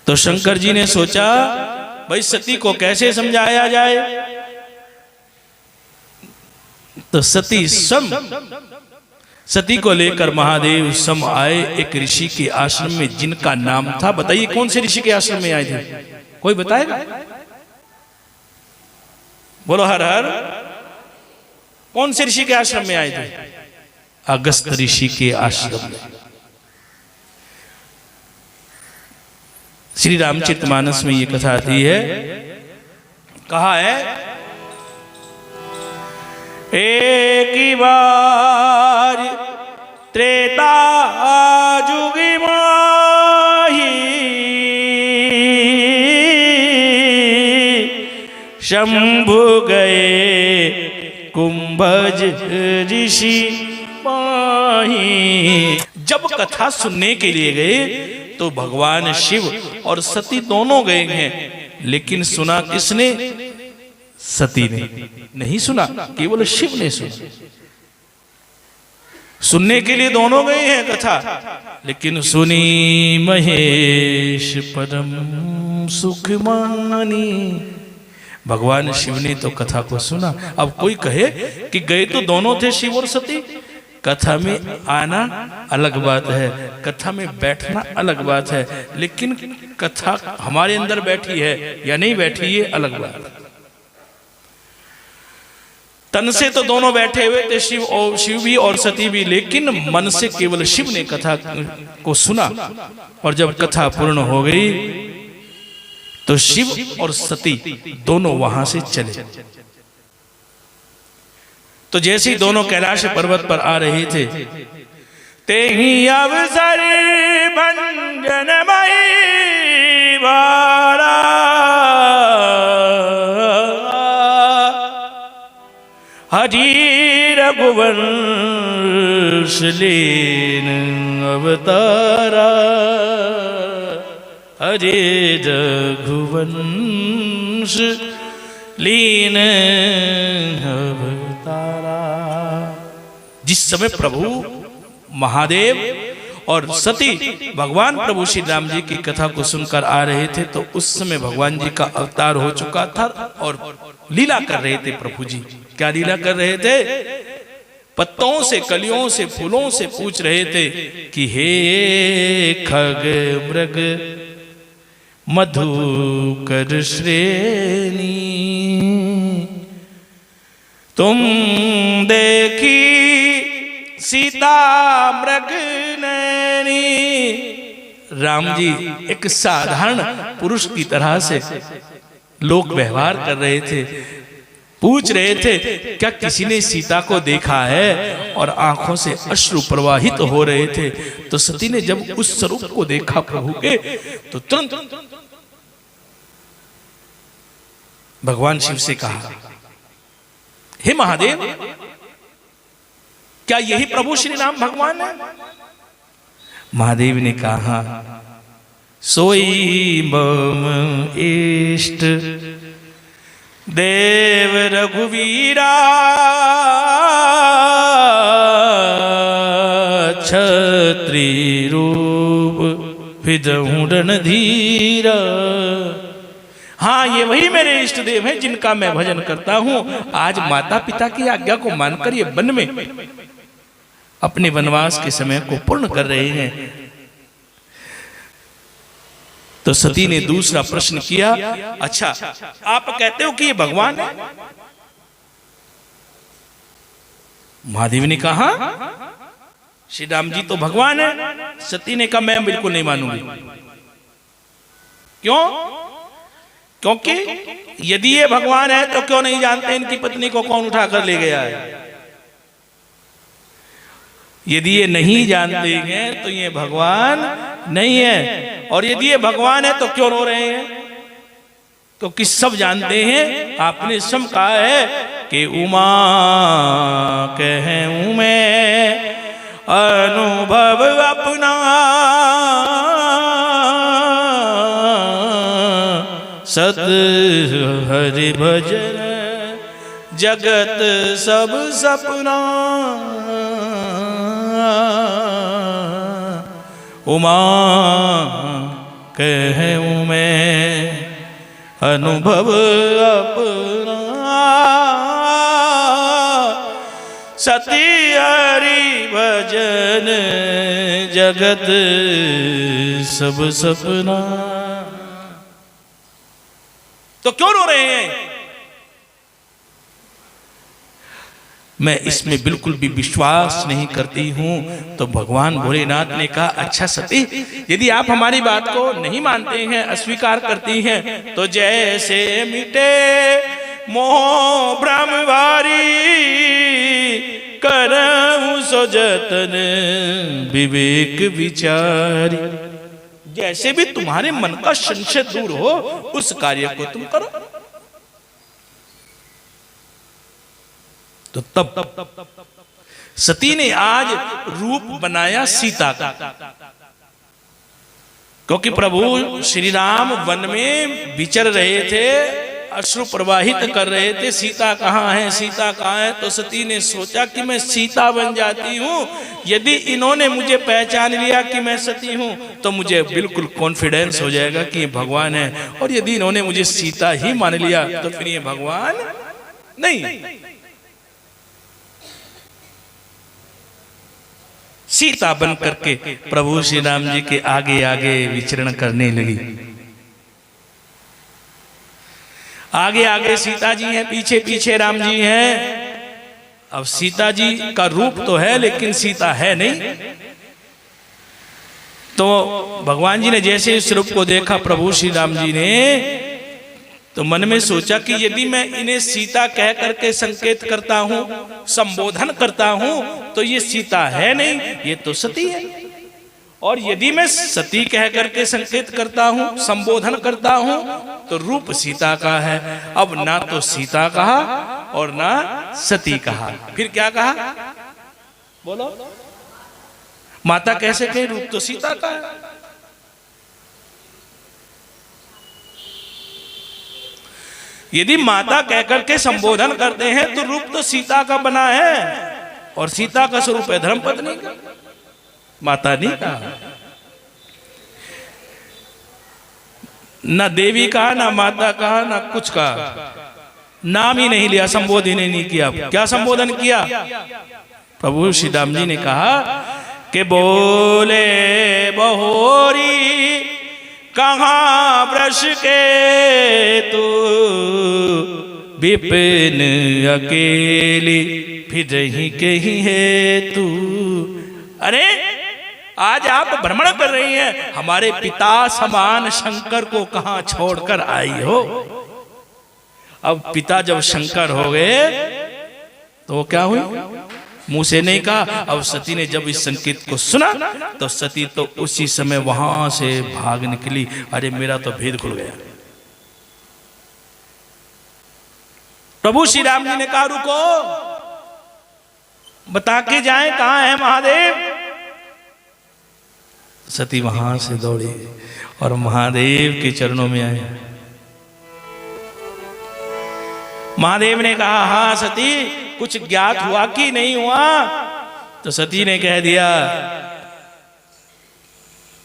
तो शंकर जी ने सोचा भाई सती को कैसे समझाया जाए। तो सती सती को लेकर महादेव सम आए एक ऋषि के आश्रम में, जिनका नाम था, बताइए कौन से ऋषि के आश्रम में आए थे? कोई बताएगा? बोलो हर हर। कौन से ऋषि के आश्रम में आए थे? अगस्त ऋषि के आश्रम में। श्री रामचरितमानस में ये कथा आती है, कहा है एक की बार त्रेता जुग माही शंभु गए कुंभज ऋषि माही। जब कथा सुनने के लिए गए तो भगवान शिव और सती दोनों गए हैं, लेकिन सुना किसने? सती ने नहीं सुना, केवल शिव ने सुना। सुनने के लिए दोनों गए हैं कथा, लेकिन सुनी महेश परम सुख मानी। भगवान शिव ने तो कथा को सुना। अब कोई कहे कि गए तो दोनों थे, शिव और सती। कथा में आना अलग बात है, कथा में बैठना अलग बात है, लेकिन कथा हमारे अंदर बैठी है या नहीं बैठी है अलग बात है। तन से तो दोनों बैठे हुए थे, शिव भी और सती भी, लेकिन मन से केवल शिव ने कथा को सुना। और जब कथा पूर्ण हो गई तो शिव और सती दोनों वहां से चले। तो जैसे ही दोनों कैलाश पर्वत पर आ रहे थे, ते ही अवसर भंजनमयी बारा हरि रघुवंश लीन अवतारा, हरे रघुवंश लीन अवतारा। जिस समय प्रभु महादेव और सती भगवान प्रभु श्री राम जी की कथा को सुनकर आ रहे थे, तो उस समय भगवान जी का अवतार हो चुका था और लीला कर रहे थे प्रभु जी। क्या लीला कर रहे थे? पत्तों से, कलियों से, फूलों से पूछ रहे थे कि हे खग मृग मधुकर श्रेणी, तुम देखी सीता मृग नैनी। राम जी एक साधारण पुरुष की तरह से लोक व्यवहार कर रहे थे, पूछ रहे थे क्या किसी ने सीता को देखा है, और आंखों से अश्रु प्रवाहित हो रहे थे। तो सती ने जब उस स्वरूप को देखा प्रभु के, तो तुरंत भगवान शिव से कहा, हे महादेव, क्या यही प्रभु श्री राम भगवान है? महादेव ने कहा, सोई मम इष्ट देव रघुवीरा, छत्री रूप फिदहु रणधीरा। हाँ, ये वही मेरे इष्ट देव हैं जिनका मैं भजन करता हूं। आज माता पिता की आज्ञा को मानकर ये वन में अपने वनवास के समय को पूर्ण कर रहे हैं। तो सती ने दूसरा प्रश्न किया, अच्छा आप कहते हो कि ये भगवान है? महादेव ने कहा, श्री राम जी तो भगवान है। सती ने कहा, मैं बिल्कुल नहीं मानूंगी। क्यों? क्योंकि यदि ये भगवान है तो क्यों नहीं जानते इनकी पत्नी को कौन उठा कर ले गया है? यदि ये नहीं जानते हैं तो ये भगवान नहीं है, और यदि ये भगवान है तो क्यों रो रहे हैं? क्योंकि सब जानते हैं, आपने स्वयं कहा है कि उमा कहूं मैं अनुभव अपना, सत हरि भजन जगत सब सपना। उमा कहूं मैं अनुभव अपना, सती हरि भजन जगत सब सपना। तो क्यों रो रहे हैं? मैं इसमें बिल्कुल भी विश्वास नहीं करती हूं। तो भगवान भोलेनाथ ने कहा, अच्छा सती, यदि आप हमारी बात को नहीं मानते हैं, अस्वीकार करती हैं, तो जैसे मिटे मोह भ्रम वारी, करऊं सो जतन विवेक विचारी। जैसे भी तुम्हारे मन का संशय दूर हो उस कार्य को तुम करो। तो तब सती ने आज रूप बनाया सीता का, क्योंकि प्रभु श्री राम वन में विचर रहे थे, अश्रु प्रवाहित कर रहे थे, सीता कहाँ है, सीता कहाँ है। तो सती ने सोचा कि मैं सीता बन जाती हूँ, यदि इन्होंने मुझे पहचान लिया कि मैं सती हूँ तो मुझे बिल्कुल कॉन्फिडेंस हो जाएगा कि ये भगवान है, और यदि इन्होंने मुझे सीता ही मान लिया तो फिर ये भगवान नहीं। सीता बन करके प्रभु श्री राम जी के आगे आगे विचरण करने लगी। आगे आगे सीता जी हैं, पीछे पीछे राम जी हैं। अब सीता जी का रूप तो है लेकिन सीता है नहीं। तो भगवान जी ने जैसे इस रूप को देखा प्रभु श्री राम जी ने, तो मन में सोचा कि यदि मैं इन्हें सीता कह करके संकेत करता हूं, संबोधन करता हूं, तो ये सीता है नहीं, ये तो सती है। और यदि मैं सती कह करके संकेत करता हूं, संबोधन करता हूं, तो रूप सीता का है। अब ना तो सीता कहा और ना सती कहा, फिर क्या कहा बोलो? माता कैसे कहे? रूप तो सीता का है। यदि माता कहकर के संबोधन करते हैं तो रूप तो सीता का बना है, और सीता का स्वरूप है धर्मपत्नी का, माता नहीं कहा। ना देवी कहा, ना माता कहा, ना कुछ कहा, नाम ही नहीं लिया, संबोधन ही नहीं किया। क्या संबोधन किया? प्रभु श्री राम जी ने कहा कि बोले बहोरी कहाँ वृष के तू, विपिन अकेली फिर ही कहीं है तू। अरे आज आप भ्रमण कर रही हैं, हमारे पिता समान शंकर को कहाँ छोड़कर आई हो। अब पिता जब शंकर हो गए तो क्या हुई? मुंह से नहीं कहा। अब सती ने जब इस संकेत को सुना तो सती तो उसी समय वहां से भाग निकली। अरे मेरा तो भेद खुल गया। प्रभु श्री राम जी ने कहा रुको, बता के जाएं कहां है महादेव। सती वहां से दौड़ी और महादेव के चरणों में आए। महादेव ने कहा हाँ सती, कुछ ज्ञात हुआ कि नहीं हुआ? तो सती ने कह दिया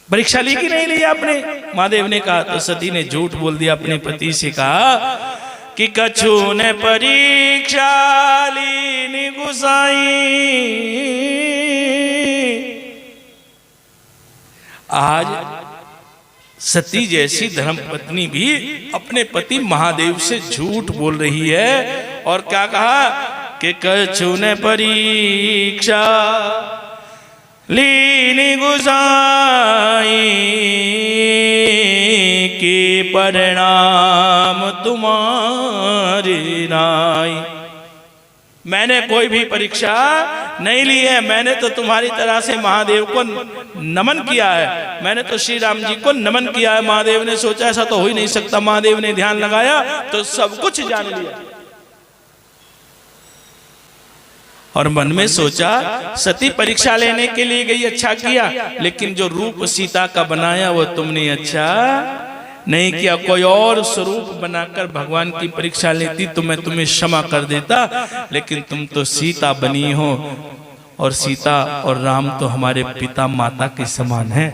परीक्षा ली कि नहीं ली आपने? महादेव ने कहा, तो सती ने झूठ बोल दिया, अपने पति से कहा कि कछु ने परीक्षा ली गुसाई। आज सती जैसी धर्मपत्नी भी अपने पति महादेव से झूठ बोल रही है, और क्या कहा कि कछु ने परीक्षा लीनी गुसाई के परिणाम तुम्हारे नाई। मैंने कोई भी परीक्षा नहीं ली है, मैंने तो तुम्हारी तरह से महादेव को नमन किया है, मैंने तो श्री राम जी को नमन किया है। महादेव ने सोचा ऐसा तो हो ही नहीं सकता, महादेव ने ध्यान लगाया तो सब कुछ जान लिया, और मन में सोचा सती परीक्षा लेने के लिए गई, अच्छा किया, लेकिन जो रूप सीता का बनाया वो तुमने अच्छा नहीं किया। कोई और स्वरूप बनाकर भगवान की परीक्षा लेती तो मैं तुम्हें क्षमा कर देता, लेकिन तुम तो सीता बनी हो, और सीता और राम तो हमारे पिता माता के समान हैं।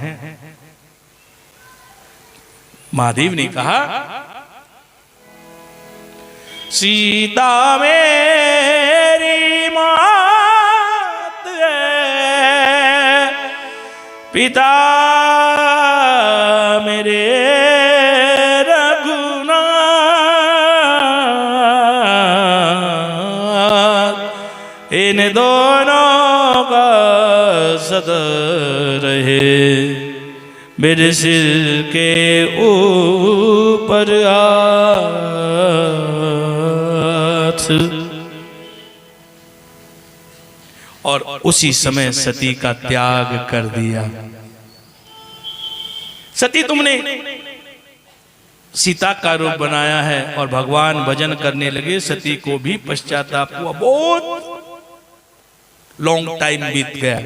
महादेव ने कहा सीता मेरी मात है, पिता मेरे इन दोनों का सदा रहे मेरे सिर के ऊपर हाथ। और उसी समय सती का त्याग कर दिया। सती, तुमने सीता का रूप बनाया है और भगवान भजन करने लगे। सती को भी पश्चाताप हुआ, बहुत लॉन्ग टाइम बीत गया।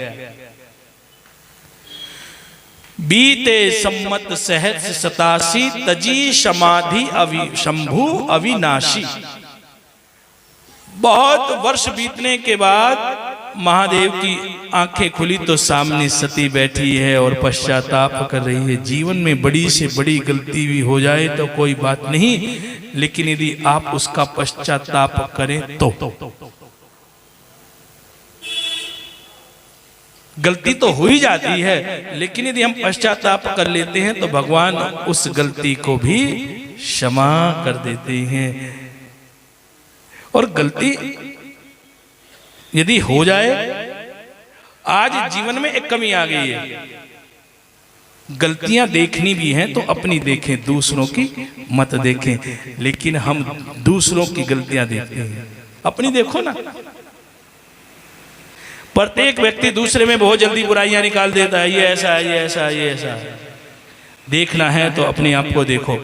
बीते सम्मत सहस्र 87 तजी समाधि शंभु अविनाशी। बहुत वर्ष बीतने के बाद महादेव की आंखें खुली तो सामने सती बैठी है और पश्चाताप कर रही है। जीवन में बड़ी से बड़ी गलती भी हो जाए तो कोई बात नहीं, लेकिन यदि आप उसका पश्चाताप करें तो गलती तो हो ही जाती है, लेकिन यदि हम पश्चाताप कर लेते हैं तो भगवान उस गलती को भी क्षमा कर देते हैं। और गलती यदि हो जाए, आज जीवन में एक कमी आ गई है, गलतियां देखनी भी हैं तो अपनी देखें, दूसरों की मत देखें। लेकिन हम दूसरों की गलतियां देखते हैं, अपनी देखो ना। प्रत्येक व्यक्ति दूसरे में बहुत जल्दी बुराइयां निकाल देता है, ये ऐसा है, ये ऐसा है, ये ऐसा है। देखना है तो अपने आप को देखो,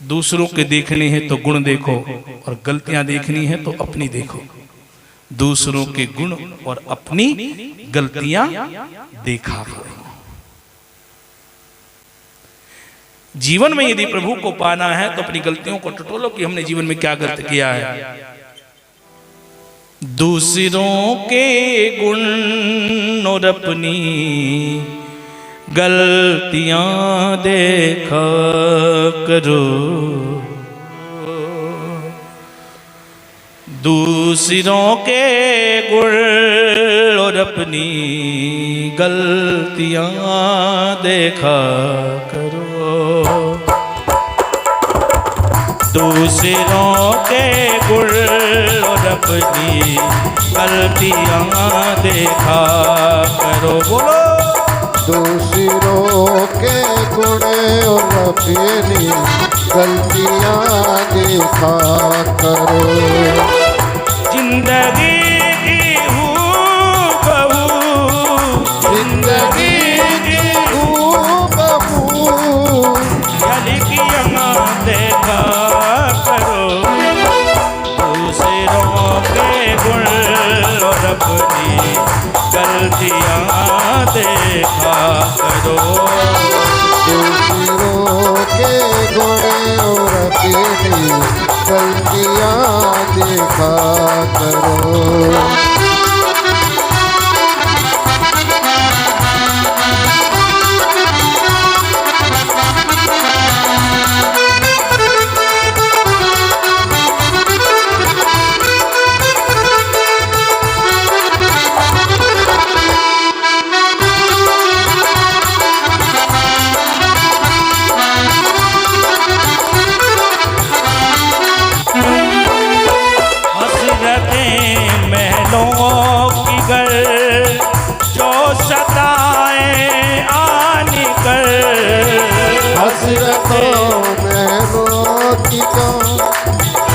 दूसरों के देखने हैं तो गुण देखो, और गलतियां देखनी है तो अपनी देखो। दूसरों के गुण और अपनी गलतियां देखा करो। जीवन में यदि प्रभु को पाना है तो अपनी गलतियों को टटोलो कि हमने जीवन में क्या गलत किया है। दूसरों के गुण और अपनी गलतियां देखा करो। दूसरों के गुण और अपनी गलतियां देखा करो। दूसरों के गुण और अपनी गलतियां देखा करो। बोलो, दूसरों के गुण और अपनी गलतियां देखा करो। जिंदगी की हूबहू, जिंदगी की हूबहू झलकियां देखा करो। दूसरों के गुण और अपनी गलतियां देखा करो। दूसरों के गुण और अपनी गलतियां देखा करो।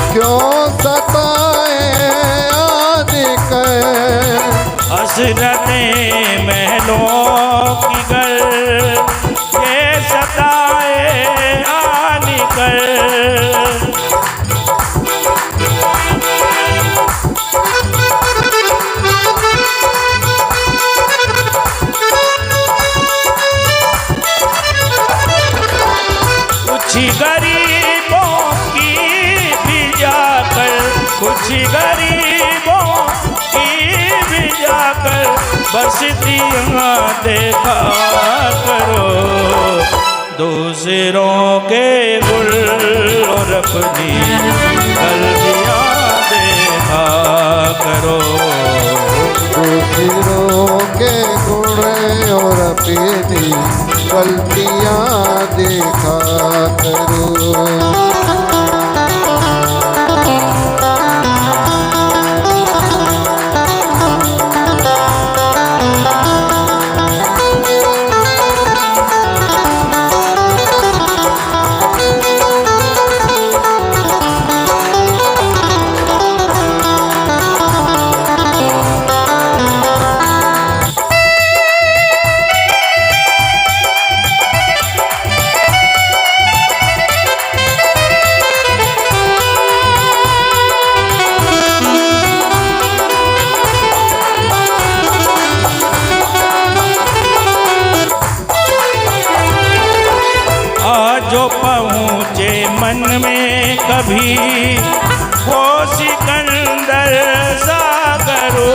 क्यों सताए आदिकर, हसरतें महलों की गर ये सताए आनिकर। कुछ गरीबों की भी जाकर, कुछ गरीबों की भी जाकर बस्तियां देखा करो। दूसरों के गुण और अपनी गलतियां देखा करो। दूसरों के गुण और अपनी गलतियां देखा करो। कभी वो सिकंदर सागरो।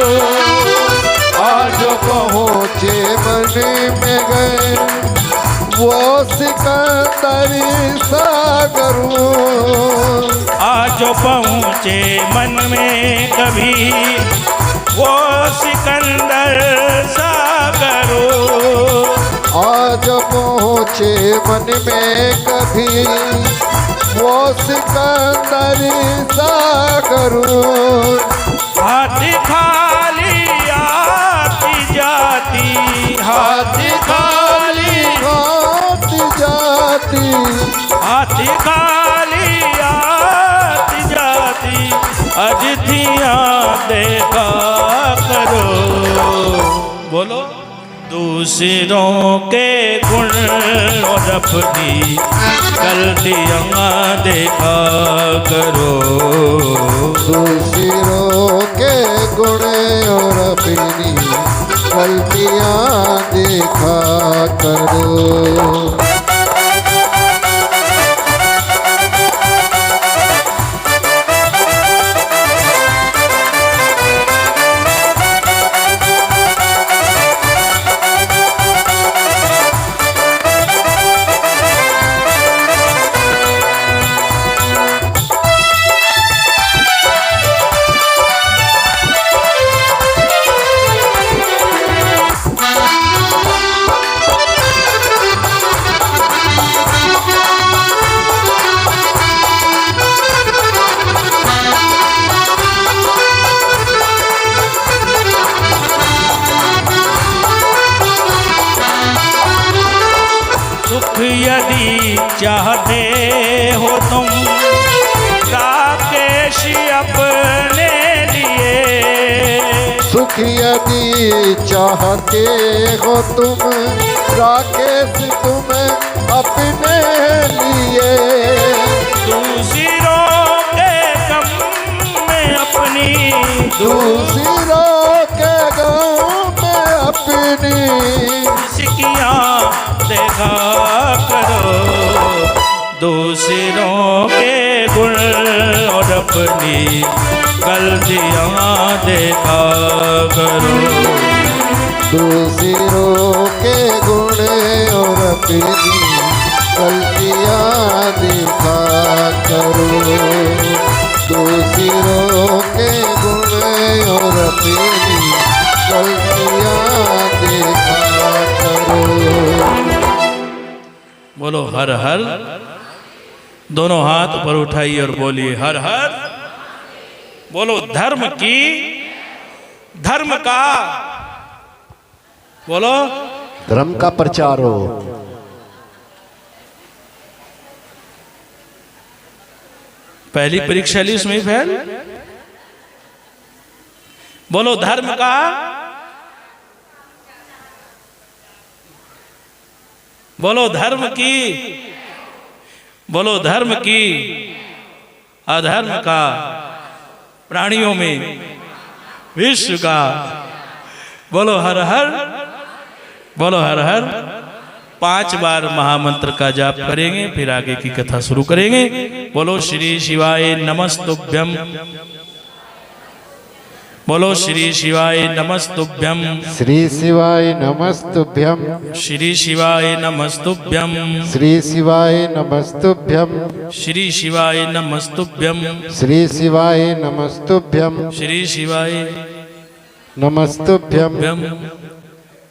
आज पहुँचे मन में गए वो सिकंदरी सागरो। आज पहुँचे मन में कभी वो सिकंदर सागरो। आज पहुँचे मन में कभी वो सिकंदरी सागरो। हाथी खाली आती जाती, हाथी खाली आती जाती, हाथी खाली आती जाती, अतिथियाँ देखा करो। बोलो दूसरों के गुण और अपनी गलतियाँ देखा करो। दूसरों के गुण और अपनी गलतियाँ देखा करो। यदि चाहते हो तुम राकेश अपने लिए, सुख यदि चाहते हो तुम राकेश तुम अपने लिए। दूसरों के गम में अपनी, दूसरों के गम में अपनी सिकियाँ देखा करो। दूसरों के गुण और अपनी गलतियाँ देखा करो। दूसरों के गुण और अपनी गलतियाँ देखा करो। दूसरों के गुण और अपनी गलतियाँ देखा करो। बोलो हर हर। दोनों हाथ ऊपर उठाइए और बोलिए हर हर। बोलो धर्म की, धर्म का, बोलो धर्म का प्रचार हो। पहली परीक्षा ली उसमें फेल। बोलो धर्म का, बोलो धर्म की, बोलो धर्म की, अधर्म का, प्राणियों में विश्व का। बोलो हर हर, बोलो हर हर। 5 बार महामंत्र का जाप करेंगे, फिर आगे की कथा शुरू करेंगे। बोलो श्री शिवाय नमस्तुभ्यम, बोलो श्री शिवाय नमस्तुभ्यम, श्री शिवाय नमस्तुभ्यम, श्री शिवाय नमस्तुभ्यम, श्री शिवाय नमस्तुभ्यम, श्री शिवाय नमस्तुभ्यम, श्री शिवाय नमस्तुभ्यम, श्री शिवाय नमस्तुभ्यम।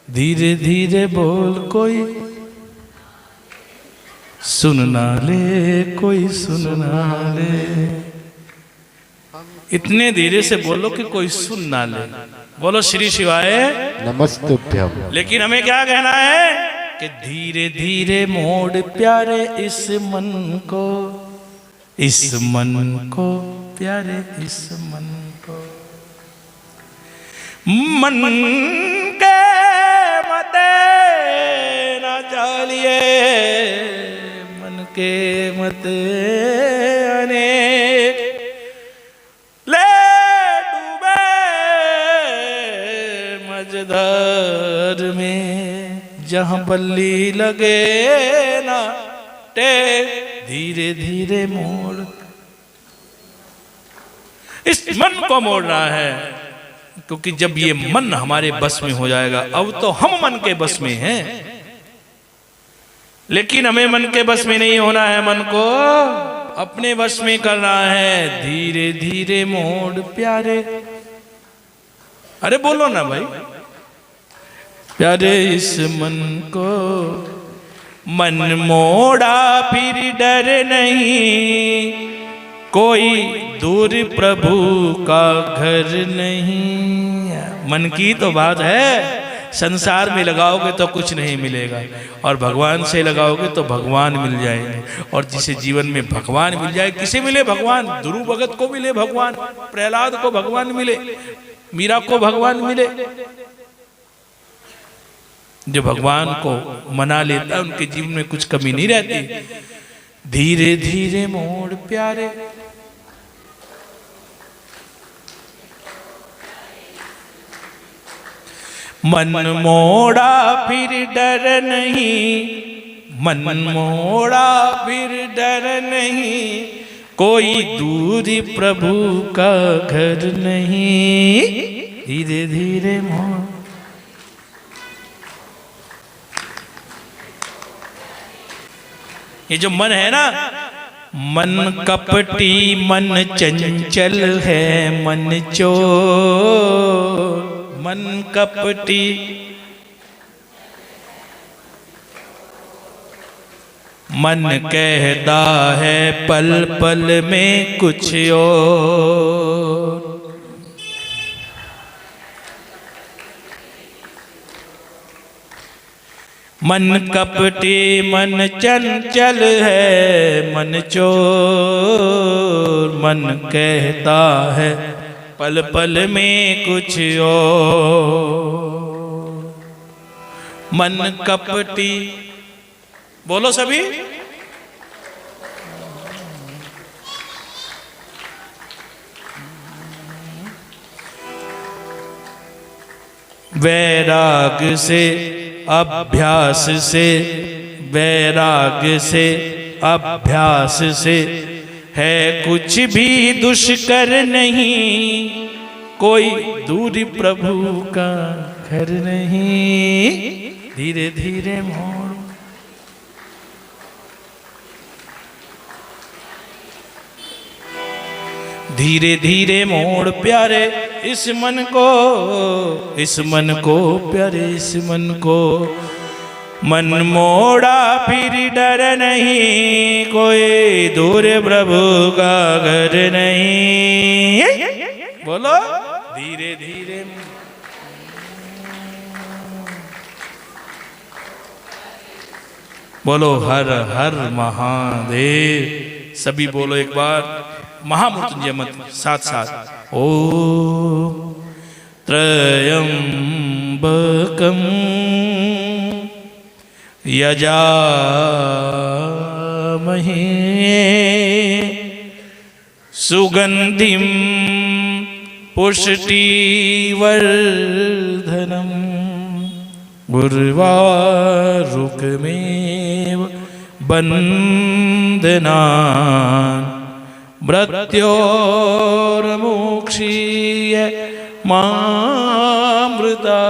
धीरे धीरे बोल कोई सुन ना ले, कोई सुन ना ले। इतने धीरे से बोलो कि कोई सुन ना ले। बोलो श्री शिवाय नमस्तुभ्यम। लेकिन हमें क्या कहना है कि धीरे धीरे मोड़ प्यारे इस मन को, इस मन को प्यारे, इस मन को। मन के मते न चालिए, मन के मते अनेक ले डूबे मझधार में, जहाँ बल्ली लगे ना टे। धीरे धीरे मोड़ इस मन को मोड़ रहा है, क्योंकि जब ये मन हमारे बस में हो जाएगा, अब तो हम मन के बस में हैं, लेकिन हमें मन के बस में नहीं होना है, मन को अपने बस में करना है। धीरे धीरे मोड़ प्यारे, अरे बोलो ना भाई, प्यारे इस मन को, मन मोड़ा फिर डर नहीं, कोई दूर प्रभु का घर नहीं। मन की तो बात है, संसार में लगाओगे तो कुछ नहीं मिलेगा, और भगवान से लगाओगे तो भगवान मिल जाएंगे। और जिसे जीवन में भगवान मिल जाए, किसे मिले भगवान? ध्रुव भगत को मिले भगवान, प्रहलाद को भगवान मिले, मीरा को भगवान मिले। जो भगवान को मना लेता है उनके जीवन में कुछ कमी नहीं रहती। धीरे धीरे मोड़ प्यारे, मन मोड़ा फिर डर नहीं, मन मोड़ा फिर डर नहीं, कोई दूरी प्रभु का घर नहीं। धीरे धीरे मोड़, ये जो मन है ना, मन कपटी, मन चंचल है, मन चोर, मन कपटी, मन कहता है पल पल में कुछ और। मन कपटी, मन चंचल है, मन चोर, मन कहता है पल पल में कुछ और। मन कपटी, बोलो सभी, वैराग से अभ्यास से, वैराग से अभ्यास से, है कुछ भी दुष्कर नहीं, कोई दूरी प्रभु का घर नहीं। धीरे धीरे मोड़, धीरे धीरे मोड़ प्यारे इस मन को, इस मन को प्यारे इस मन को, मन मोड़ा फिर डर नहीं, कोई दूर प्रभु का घर नहीं। बोलो धीरे धीरे, बोलो हर हर महादेव। सभी बोलो एक बार महामृत्युंजय मंत्र साथ साथ। ओम त्र्यंबकम यजामहे सुगंधिम पुष्टिवर्धनम उर्वारुकमेव बन्धनान् मृत्योर्मुक्षीय मामृता।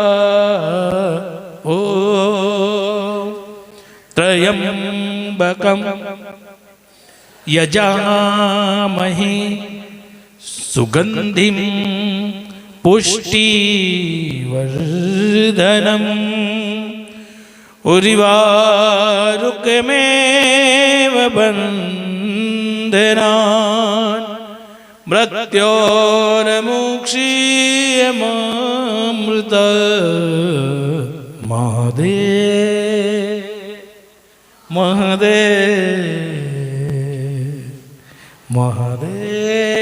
ओ त्र्यंबकम यजामहे सुगंधिम पुष्टिवर्धनम उर्वारुकमेव बन्धनान् मृत्योर्मुक्षीय मामृता। महादेव महादेव महादेव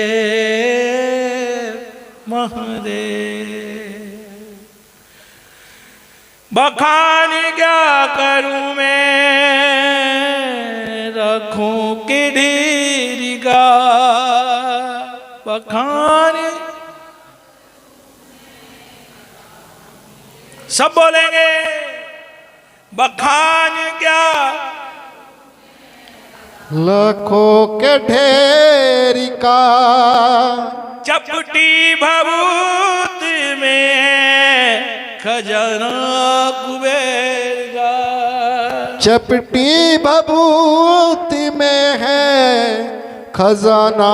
महादेव। बखान क्या करूं मैं, रखूं के ढेरी का बखान। सब बोलेंगे बखान क्या, लाखों के ढेरी का चपटी भभूत में खजाना कुबेर का। चपटी भभूति में है खजाना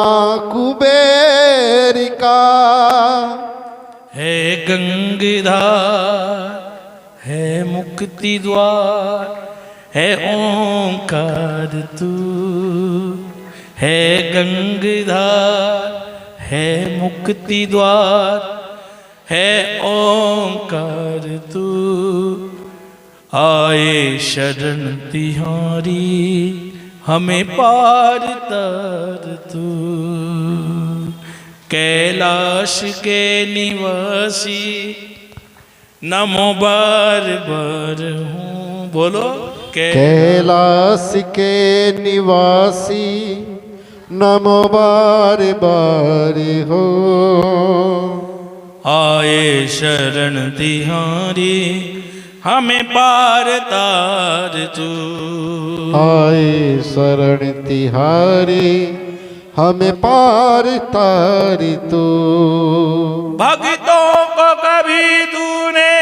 कुबेर का। है गंगाधार है मुक्ति द्वार है ओंकार तू। है गंगाधार है मुक्ति द्वार है ओंकार तू। आए शरण तिहारी हमें पार तर तू। कैलाश के निवासी नमो बार बार हूँ। बोलो कैलाश के निवासी नमो बार बार हो। आए शरण तिहारी हमें पार तार तू। आए शरण तिहारी हमें पार तारी तू। भक्तों को कभी तूने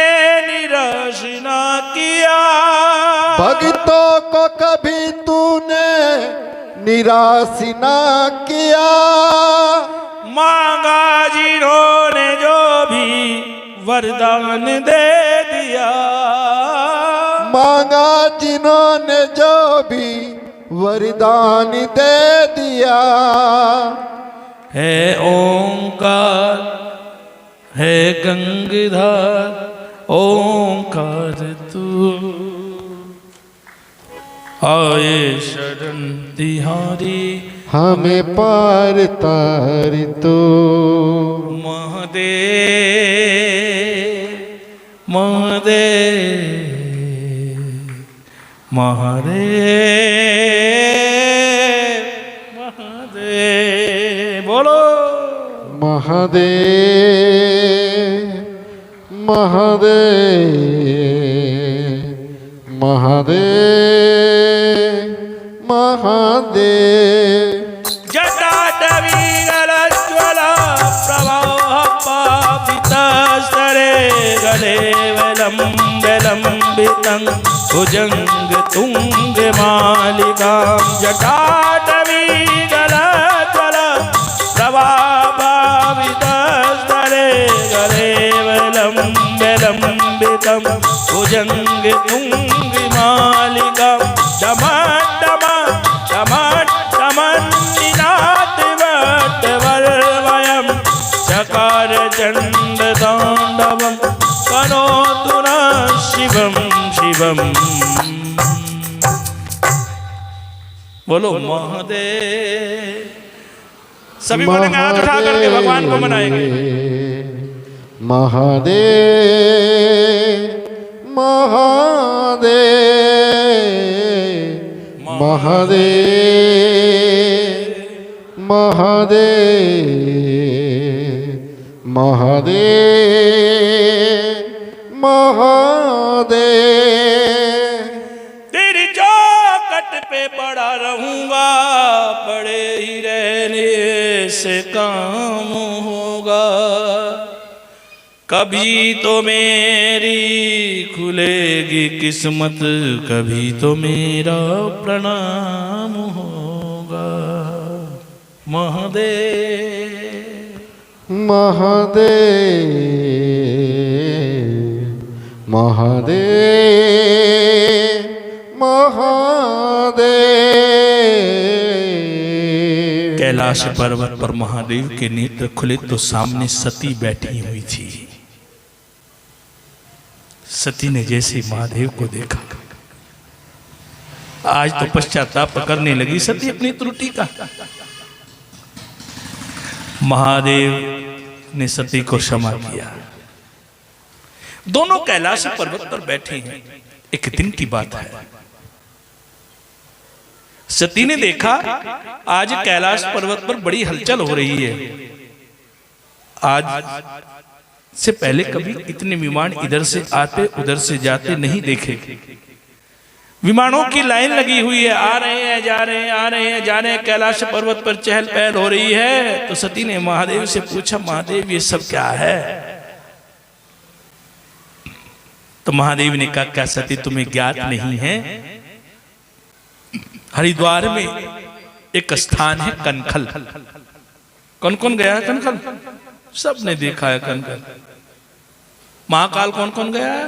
निराश ना किया। भक्तों को कभी तूने निराश ना किया। मांगा जिन्होंने जो भी वरदान दे दिया। मांगा जिन्होंने जो भी वरदान दे दिया। है ओंकार है गंगाधार ओंकार तू। आए शरण तिहारी हमें पार तार तू। महादेव महादेव महादेव महादेव। बोलो महादेव महादेव महादेव महादेव। जटाटवी गलज्वला प्रवाह पापितस्तरे गले विलम्बे लम्बितं भुजंग तुंग मालिकां। जटाटवी गलज्वला प्रवाह पापितस्तरे गले विलम्बे लम्बितं भुजंग तुंग मालिकां। चकार चंड तांडवम करोतु न शिवम शिवम। बोलो महादेव। सभी बोलेंगे हाथ उठा करके भगवान को मनाएंगे। महादेव महादेव महादेव महादेव महादेव महादेव। तेरी चौखट पे पड़ा रहूंगा पड़े ही रहने से काम होगा। कभी तो मेरी खुलेगी किस्मत कभी तो मेरा प्रणाम होगा। महादेव महादेव महादेव महादेव। कैलाश पर्वत पर महादेव के नेत्र खुले तो सामने सती बैठी हुई थी। सती ने जैसे महादेव को देखा आज तो पश्चाताप करने लगी सती अपनी त्रुटि का। महादेव ने सती को क्षमा किया। दोनों कैलाश पर्वत पर बैठे हैं। एक दिन की बात है। सती ने देखा आज कैलाश पर्वत पर बड़ी हलचल हो रही है। आज से पहले कभी इतने विमान इधर से आते उधर से जाते नहीं देखे। विमानों की लाइन लगी हुई है, आ रहे हैं जा रहे हैं, आ रहे हैं जा रहे हैं, कैलाश पर्वत पर चहल पहल हो रही है। तो सती ने महादेव से पूछा, महादेव ये सब क्या है? तो महादेव ने कहा, क्या सती तुम्हें ज्ञात नहीं है? हरिद्वार में एक स्थान है कनखल। कौन कौन गया है कनखल? सब ने देखा है कनखल। महाकाल कौन कौन गया है?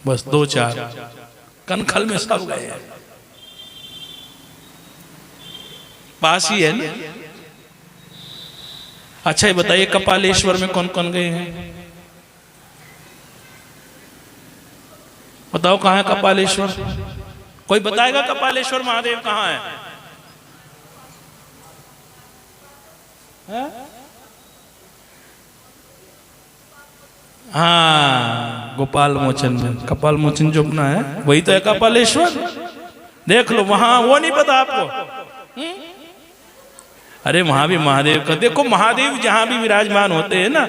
बस 2-4। कनखल में सब गए हैं, पास ही है ना। अच्छा ये बताइए कपालेश्वर में कौन कौन गए हैं? बताओ कहां है कपालेश्वर? कोई बताएगा कपालेश्वर महादेव कहां है? हाँ, गोपाल मोचन में। कपाल मोचन जो अपना है वही तो है कपालेश्वर। देख लो वहां, वो नहीं पता आपको? अरे वहां भी महादेव का देखो, महादेव जहां भी विराजमान होते हैं ना,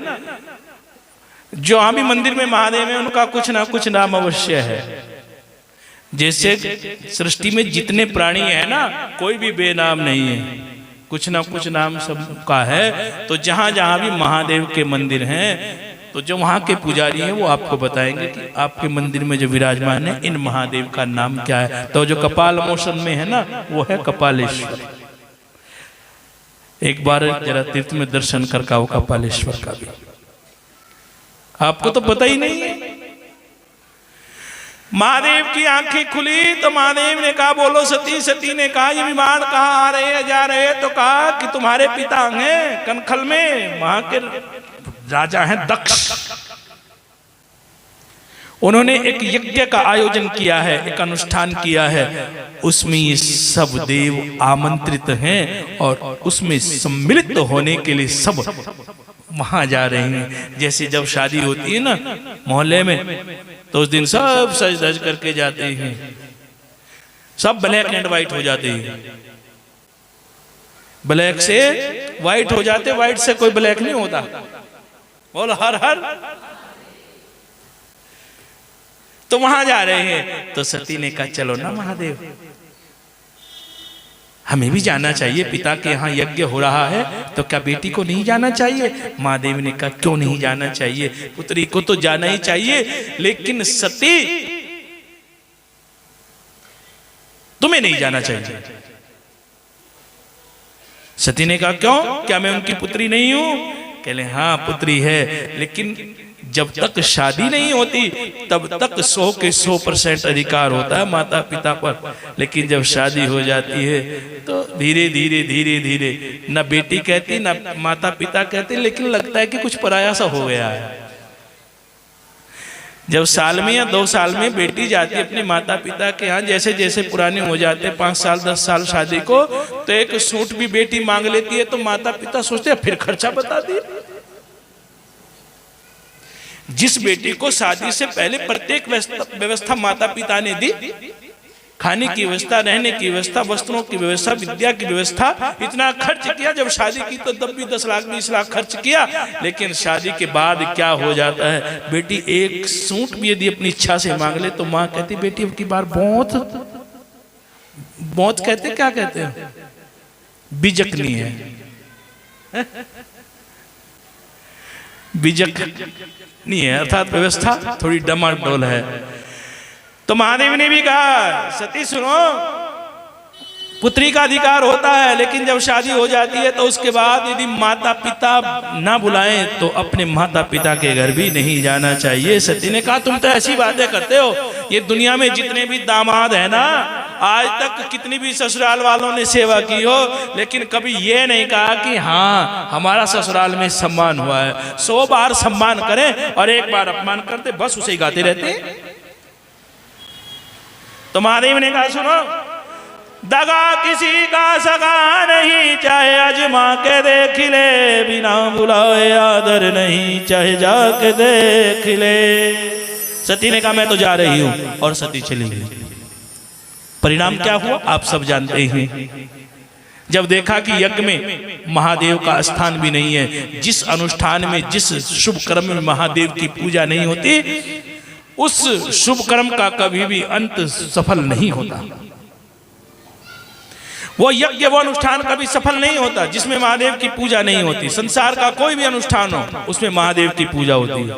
जहां भी मंदिर में महादेव है उनका कुछ ना कुछ नाम अवश्य है। जैसे सृष्टि में जितने प्राणी है ना, कोई भी बेनाम नहीं है, कुछ ना कुछ नाम सबका है। तो जहां जहां भी महादेव के मंदिर हैं, तो जो वहां के पुजारी हैं वो आपको बताएंगे कि आपके मंदिर में जो विराजमान है इन महादेव का नाम क्या है। तो जो कपाल मोचन में है ना, वो है कपालेश्वर। एक बार जरा तीर्थ में दर्शन कर का वो कपालेश्वर का भी। आपको तो पता ही नहीं है। महादेव की आंखें खुली तो महादेव ने कहा, बोलो सती। सती ने कहा, ये विमान कहाँ आ रहे हैं जा रहे हैं? तो कहा कि तुम्हारे पिता हैं कनखल में, वहां के राजा हैं दक्ष। उन्होंने एक यज्ञ का आयोजन किया है, एक अनुष्ठान किया है, उसमें ये सब देव आमंत्रित हैं और उसमें सम्मिलित होने के लिए सब वहां जा रहे हैं। जैसे जब शादी होती है ना मोहल्ले में, तो उस दिन सब सज धज करके जाते हैं, सब ब्लैक एंड व्हाइट हो जाते हैं। ब्लैक से व्हाइट हो जाते, व्हाइट से कोई ब्लैक नहीं होता। बोल हर हर। तो वहां जा रहे हैं। तो सती ने कहा, चलो ना महादेव, हमें भी जाना चाहिए, पिता के यहाँ यज्ञ हो रहा है, तो क्या बेटी को नहीं जाना चाहिए? महादेव ने कहा, क्यों नहीं जाना चाहिए? पुत्री को तो जाना ही चाहिए, लेकिन सती तुम्हें नहीं जाना चाहिए। सती ने कहा, क्यों? क्या मैं उनकी पुत्री नहीं हूं? कहले, हाँ पुत्री है, लेकिन जब तक शादी नहीं होती तब तक 100 के 100% अधिकार होता है माता पिता पर। लेकिन जब शादी हो जाती है तो धीरे धीरे धीरे धीरे न बेटी कहती न माता पिता कहते, लेकिन लगता है कि कुछ पराया सा हो गया है। जब साल में या 2 साल में बेटी जाती है अपने माता पिता के यहाँ, जैसे जैसे पुराने हो जाते हैं 5 साल 10 साल शादी को, तो एक सूट भी बेटी मांग लेती है। तो माता पिता सोचते हैं फिर खर्चा बता दिए। जिस बेटी को शादी से पहले प्रत्येक व्यवस्था माता पिता ने दी, खाने की व्यवस्था, रहने की व्यवस्था, वस्त्रों की व्यवस्था, विद्या की व्यवस्था, इतना खर्च किया। जब शादी की तो तब भी 10 लाख 20 लाख खर्च किया। लेकिन शादी के बाद क्या हो जाता है, बेटी एक सूट भी यदि अपनी इच्छा से मांग ले तो माँ कहती, बेटी अब की बार बहुत कहते, क्या कहते हैं, बिजकनी है, बिजक नहीं है, अर्थात व्यवस्था थोड़ी डमाडोल है। तो महादेव ने भी कहा, सती सुनो, पुत्री का अधिकार होता है, लेकिन जब शादी हो जाती है तो उसके बाद यदि माता पिता ना बुलाएं तो अपने माता पिता के घर भी नहीं जाना चाहिए। सती ने कहा, तुम तो ऐसी बातें करते हो, ये दुनिया में जितने भी दामाद है ना, आज तक कितनी भी ससुराल वालों ने सेवा की हो, लेकिन कभी ये नहीं कहा कि हाँ हमारा ससुराल में सम्मान हुआ है। 100 बार सम्मान करें और एक बार अपमान करते, बस उसे गाते रहते। तो महादेव ने कहा, सुनो, दगा किसी का सगा नहीं, चाहे अजमा के देख ले, बिना बुलाए आदर नहीं, चाहे जाके देख ले। सती ने कहा, मैं तो जा रही हूं, और सती चली गई। परिणाम क्या हुआ आप सब जानते हैं। जब देखा कि यज्ञ में महादेव का स्थान भी नहीं है, जिस अनुष्ठान में, जिस शुभ कर्म में महादेव की पूजा नहीं होती, उस शुभ कर्म का कभी भी अंत सफल नहीं होता। वो यज्ञ, वो अनुष्ठान कभी सफल नहीं होता जिसमें महादेव की पूजा नहीं होती। संसार का कोई भी अनुष्ठान हो उसमें महादेव की पूजा होती है।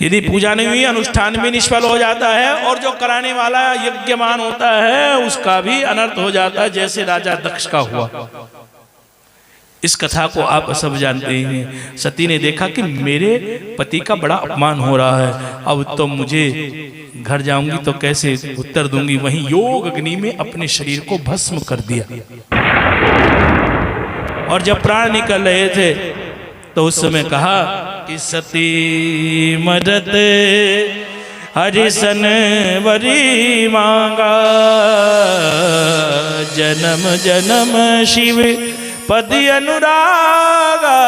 यदि पूजा नहीं हुई अनुष्ठान भी निष्फल हो जाता है और जो कराने वाला यज्ञमान होता है उसका भी अनर्थ हो जाता है, जैसे राजा दक्ष का हुआ। इस कथा को आप सब जानते हैं। सती ने देखा कि मेरे पति का बड़ा अपमान हो रहा है, अब तो मुझे घर जाऊंगी तो कैसे उत्तर दूंगी। वहीं योग अग्नि में अपने शरीर को भस्म कर दिया और जब प्राण निकल रहे थे तो उस समय कहा कि सती मदद हरिसन वरी मांगा, जन्म जन्म शिव पद अनुरागा।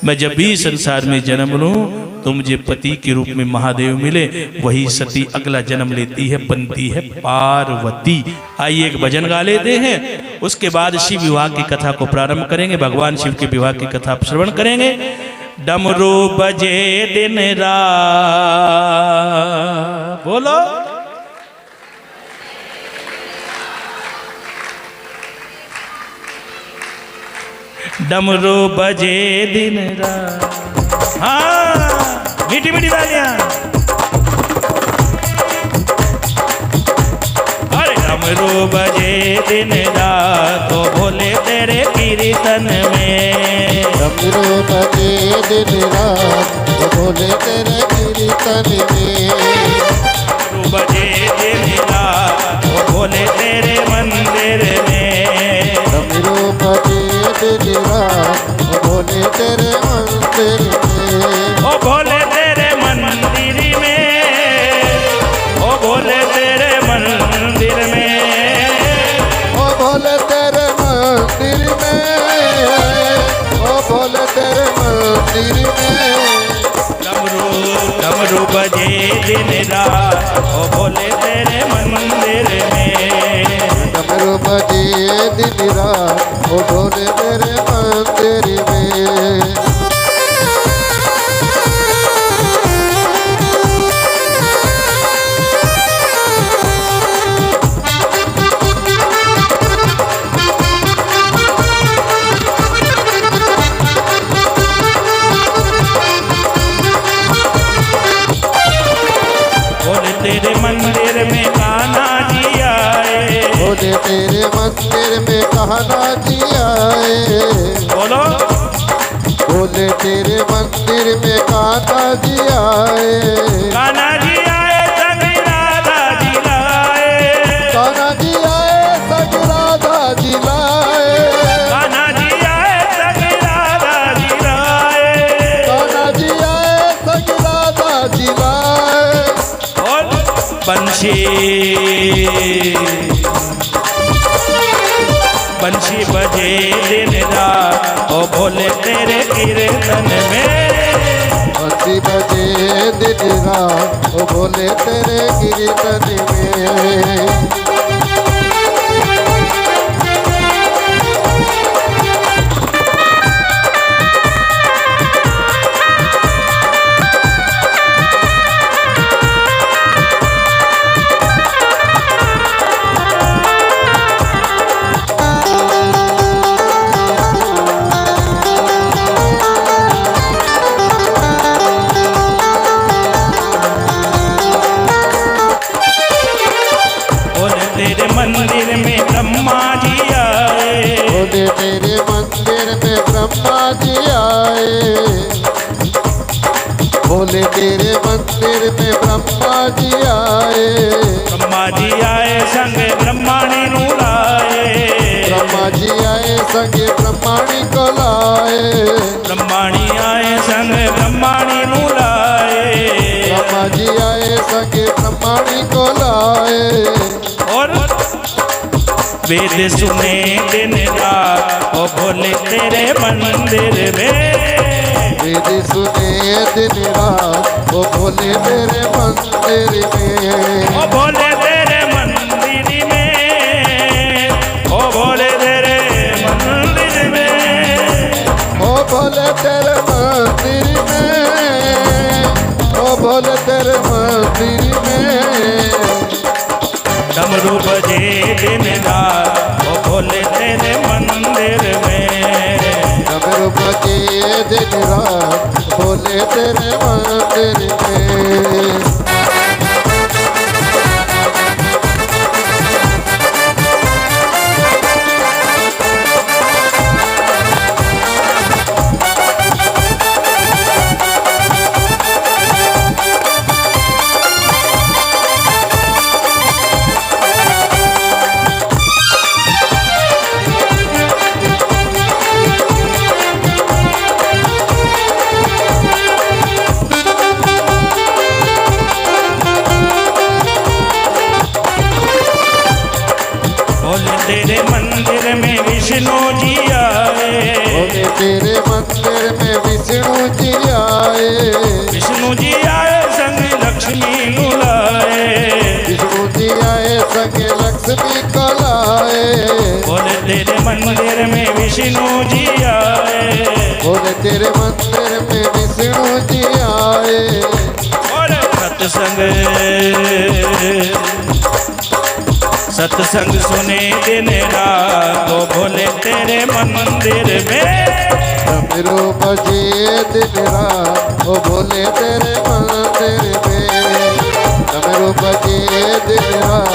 मैं जब भी संसार में जन्म लूं तो मुझे पति के रूप में महादेव मिले। वही सती अगला जन्म लेती है, बनती है पार्वती। आइए एक भजन गा लेते हैं, उसके बाद शिव विवाह की कथा को प्रारंभ करेंगे। भगवान शिव के विवाह की कथा श्रवण करेंगे। डमरू बजे दिन रात, बोलो डमरू बजे दिन रात। हाँ, मीठी मीठी तालियां। अरे डमरू बजे दिन रात तो भोले तेरे कीर्तन में। डमरू बजे दिन रात तो भोले तेरे कीर्तन में। डमरू बजे दिन रात तो भोले तेरे मंदिर में। डमरू बजे दिन रात तो भोले तेरे मंदिर में। ओ भोले तेरे मंदिर में, ओ भोले तेरे मंदिर में, ओ भोले तेरे मंदिर में, ओ भोले तेरे मंदिर में। डमरू डमरू बजे दिन रात ओ भोले तेरे मंदिर में। डमरू बजे दिन रात ओ भोले तेरे मंदिर में। तेरे मंदिर में कान्हा जी आए। भोले तेरे मंदिर में कान्हा जी आए। बोलो भोले तेरे मंदिर में कान्हा जी आए। कान्हा जी आए संग राधा जी लाए। कान्हा जी आए संग राधा जी लाए। कान्हा जी आए संग राधा जी लाए। कान्हा जी आए संग राधा जी लाए। बंशी बंशी बजे दिन रात ओ भोले तेरे कीर्तन में। बंशी बजे दिन रात ओ भोले तेरे कीर्तन में। तेरे मंदिर में ब्रह्मा जी आए। भोले तेरे मंदिर में ब्रह्मा जी आए। भोले तेरे मंदिर में ब्रह्मा जी आए। ब्रह्मा जी आए संग ब्रह्माणी नू लाए। ब्रह्मा जी आए संग ब्रह्माणी को लाए। ब्रह्माणी आए संग ब्रह्माणी नू लाए। ब्रह्मा जी आए संग ब्रह्माणी को लाए। और वेद सुने दिन रात ओ भोले तेरे मंदिर में। वेद सुने दिन रात ओ भोले तेरे मंदिर में। ओ भोले तेरे मंदिर में, ओ भोले तेरे मंदिर में, ओ भोले तेरे मंदिर में, ओ भोले तेरे मंदिर में। डमरू बजे दिन रात ओ भोले तेरे मंदिर में। डमरू बजे दिन रात भोले तेरे मंदिर में। तेरे मंदिर में विष्णु जी आए। भोले तेरे मंदिर में विष्णु जी आए। विष्णु जी आए संग लक्ष्मी नुलाए। विष्णु जी आए संग लक्ष्मी को लाए। भोले तेरे मंदिर में विष्णु जी आए। भोले तेरे मंदिर में विष्णु जी आए। और सत्संग सुने दिन रात ओ भोले तेरे मंदिर में। डमरू बजे दिन रात ओ भोले तेरे मंदिर में। डमरू बजे दिन रात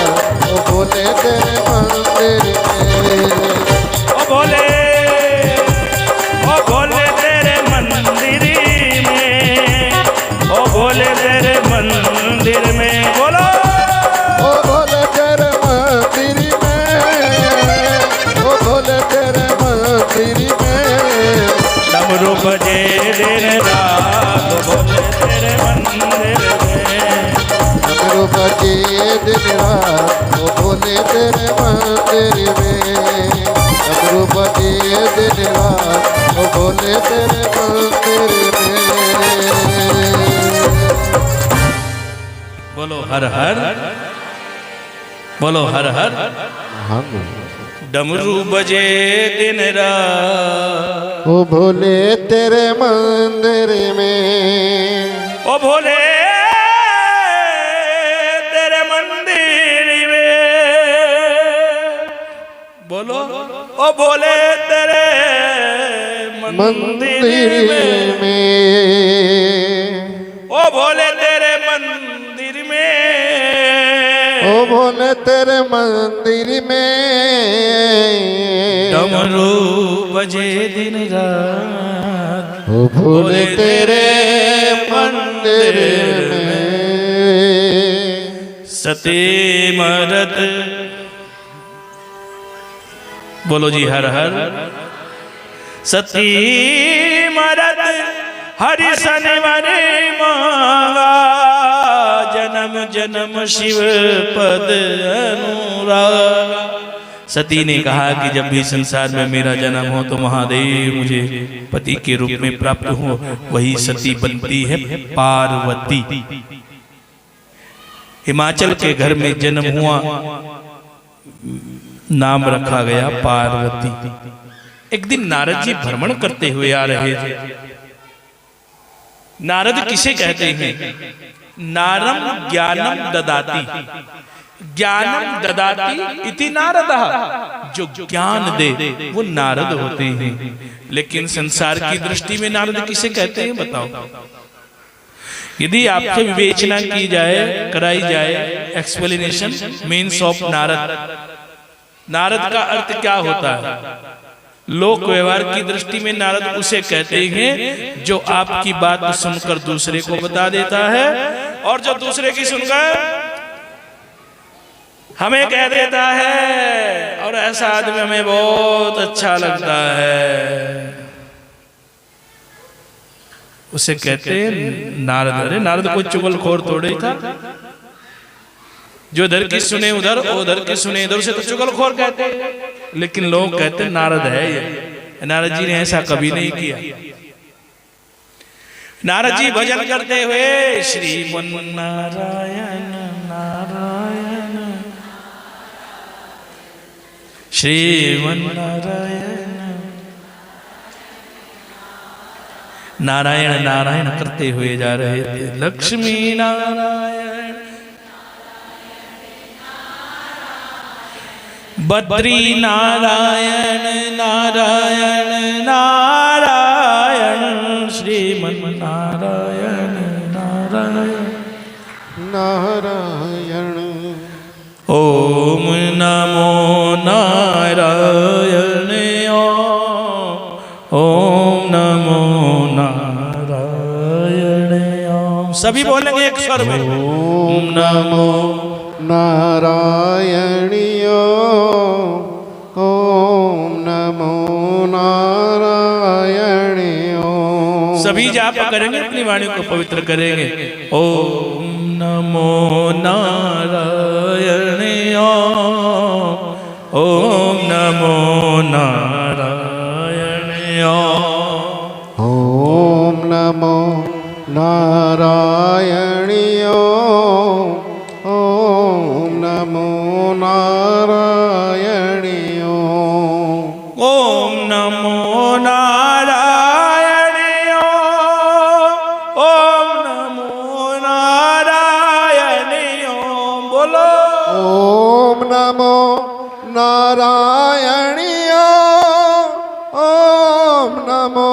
ओ भोले तेरे मंदिर में। ओ भोले तेरे मंदिर में। ओ भोले तेरे मंदिर में। बोलो ओ भोले तेरे मंदिर में, ओ भोले तेरे मंदिर में। डमरू बजे दिन रात ओ भोले तेरे मंदिर में। डमरू बजे दिन रात ओ भोले तेरे मंदिर में। डमरू बजे दिन रात ओ भोले तेरे मंदिर में। बोलो हर हर, बोलो हर हर। डमरू बजे दिन रात ओ भोले तेरे मंदिर में। ओ भोले तेरे मंदिर में। बोलो ओ भोले तेरे मंदिर में। ओ भोले तेरे मंदिर में। ओ भोले तेरे मंदिर में। डमरू बजे दिन रात ओ भोले तेरे मंदिर में। सती मरद, बोलो जी हर हर। सती मरद हरि शनिवार मांगा। जन्म जन्म शिव पद अनुराग। सती ने कहा कि जब भी संसार में मेरा जन्म हो तो महादेव मुझे पति के रूप में प्राप्त हो। वही सती बनती है पार्वती। हिमाचल के घर में जन्म हुआ, नाम रखा गया पार्वती। एक दिन नारद जी भ्रमण करते हुए आ रहे थे। नारद किसे कहते हैं? नारम ज्ञानम ददाति। ज्ञानम ददाति इति नारदः। जो ज्ञान दे वो नारद होते हैं। लेकिन संसार की दृष्टि में नारद किसे कहते हैं बताओ? यदि आपसे विवेचना की जाए, कराई जाए, explanation means of Narad, Narad का अर्थ क्या होता है? लोक व्यवहार की दृष्टि में नारद उसे कहते हैं जो आपकी बात सुनकर दूसरे को बता देता है, और जो दूसरे की सुनकर हमें कह देता है, और ऐसा आदमी हमें बहुत अच्छा लगता है, उसे कहते हैं नारद। अरे नारद कोई चुगलखोर थोड़े ही था, जो इधर की सुने उधर, उधर की सुने इधर, से तो चुगलखोर कहते हैं। लेकिन लोग कहते हैं नारद है ये। नारद जी ने ऐसा कभी नहीं किया। नारद जी भजन करते हुए श्रीमन नारायण नारायण श्रीमन नारायण, नारायण नारायण करते हुए जा रहे थे। लक्ष्मी नारायण बद्री नारायण नारायण नारायण श्रीमन नारायण नारायण नारायण। ओम नमो नारायण ओम नमो नारायण ओम। सभी बोलेंगे एक स्वर में। ओम नमो नारायणियो ओम नमो नारायणियो। सभी जाप करेंगे, अपनी वाणी को पवित्र करेंगे। ओम नमो नारायण ओम नमो नारायण ओम नमो नारायणियो ओम नमो नारायणियो। ओम नमो नारायण ओम नमो नारायण बोलो। ओम नमो नारायणियो ओम नमो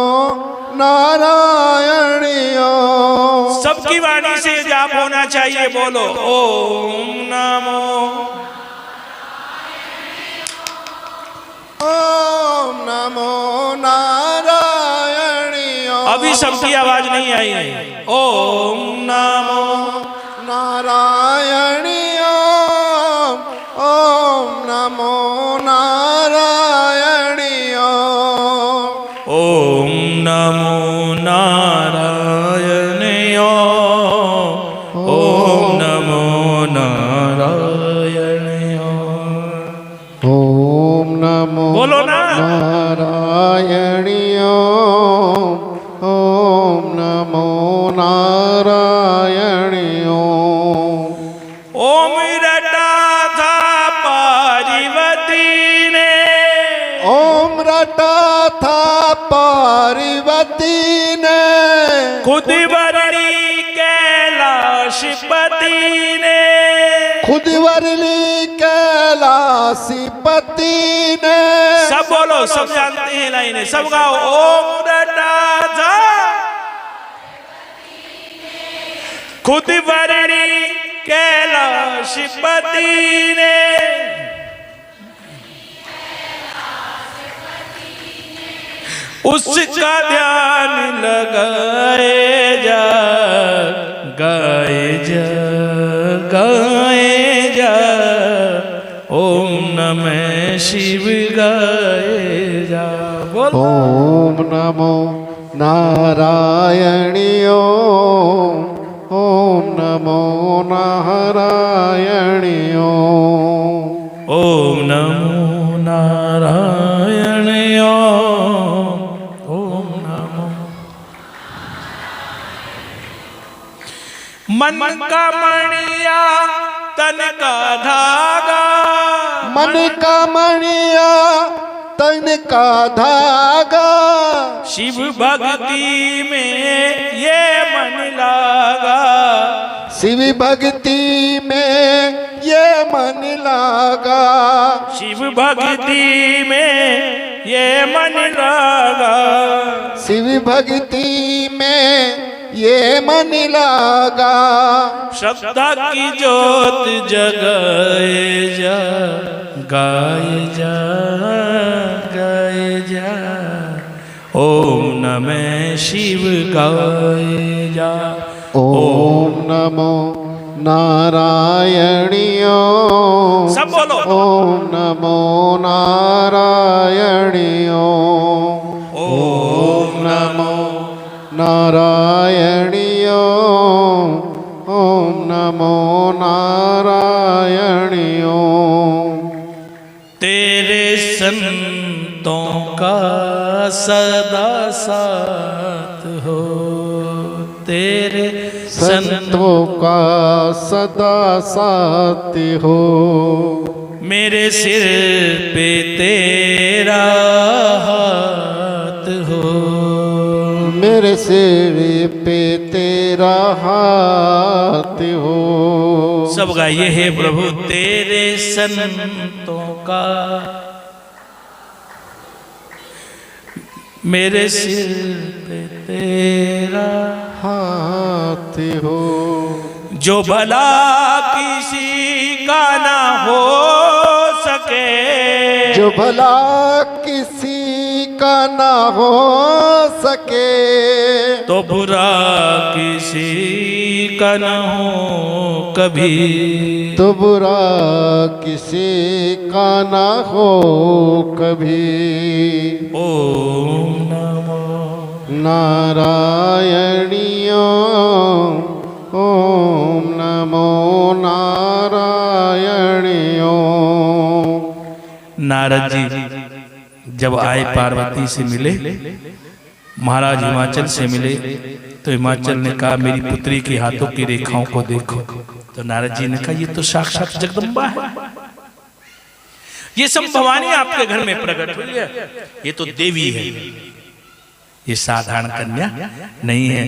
नारायणियो। सबकी वाणी से जाप होना चाहिए। बोलो ओम नमो ओम नमो नारायणियो। अभी सबकी आवाज नहीं आई है। ओम नमो नारायणियो ओम नमो नारायणियो। ओम नमो नारायण ओम नमो नारायण ओम नमो बोलो ना। नारायणियो ओम नमो नारायणियो। ओम रटा था पार्वती ने ओम रटा था पार्वती ने खुद वरणी कैलाशपति ने खुद वरली कैलाशपति ने। सब बोलो, सब जानते हैं लाइनें, सब गाओ। ओम रटा था खुद वरणी कैलाशपति ने उसका ध्यान लगाए जा गाए जा गाए जा। ओम नमः शिव गाए जा। बोलो ओम नमो नारायणियो ओम नमो नारायणियो। ओम नमो नारायण ओम नमो। मन का मणिया तन का धागा मन का मणिया तन का धागा शिव भक्ति में ये मन लागा। शिव भक्ति में ये मन लागा। शिव भक्ति में ये मन लागा। शिव भक्ति में ये मन लागा। श्रद्धा की ज्योत जगाए जा गाए जा गाए जा। ओम नमः शिव गाए जा। ओम नमो नारायणियो सब बोलो। ओम नमो नारायणियो। ओम नमो नारायणियो ओम नमो नारायणियो। तेरे संतों का सदा साथ हो तेरे संतों का सदा साथ हो। मेरे सिर पे तेरा हाथ हो मेरे सिर पे तेरा हाथ हो। सब गाइए, हे प्रभु तेरे संतों का मेरे सिर पे तेरा हाथ हो। जो भला किसी का ना हो सके, जो भला किसी का ना हो सके, तो बुरा किसी का ना हो कभी, तो बुरा किसी का ना हो कभी। ओम नमो नारायणियो, ओम नमो नारायणियो। नारद जी जब आए पार्वती से मिले, महाराज हिमाचल से मिले, तो हिमाचल ने कहा मेरी पुत्री के हाथों की रेखाओं को देखो। तो नारद जी ने कहा ये तो साक्षात जगदम्बा है, ये सब भवानी आपके घर में प्रकट हुई है, ये तो देवी है, ये साधारण कन्या नहीं है।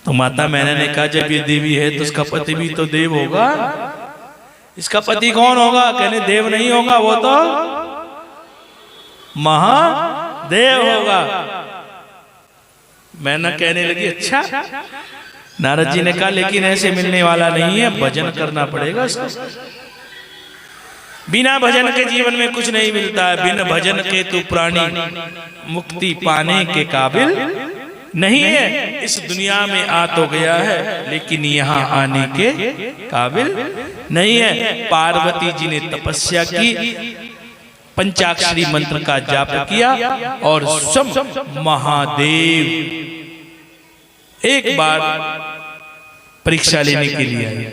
तो माता मैंने ने कहा जब ये देवी है तो उसका पति भी तो देव होगा, इसका पति कौन होगा? कहने देव नहीं होगा, वो तो महादेव होगा। मैंने कहने लगी अच्छा। नारद जी ने कहा लेकिन ऐसे मिलने वाला नहीं है, भजन करना पड़ेगा इसको। बिना भजन के जीवन में कुछ नहीं मिलता है, बिना भजन के तू प्राणी मुक्ति पाने के काबिल नहीं है। इस दुनिया में आ तो गया है लेकिन यहाँ आने के काबिल नहीं है। पार्वती जी ने तपस्या की, पंचाक्षरी मंत्र का जाप किया और सब महादेव एक बार परीक्षा लेने के लिए आए।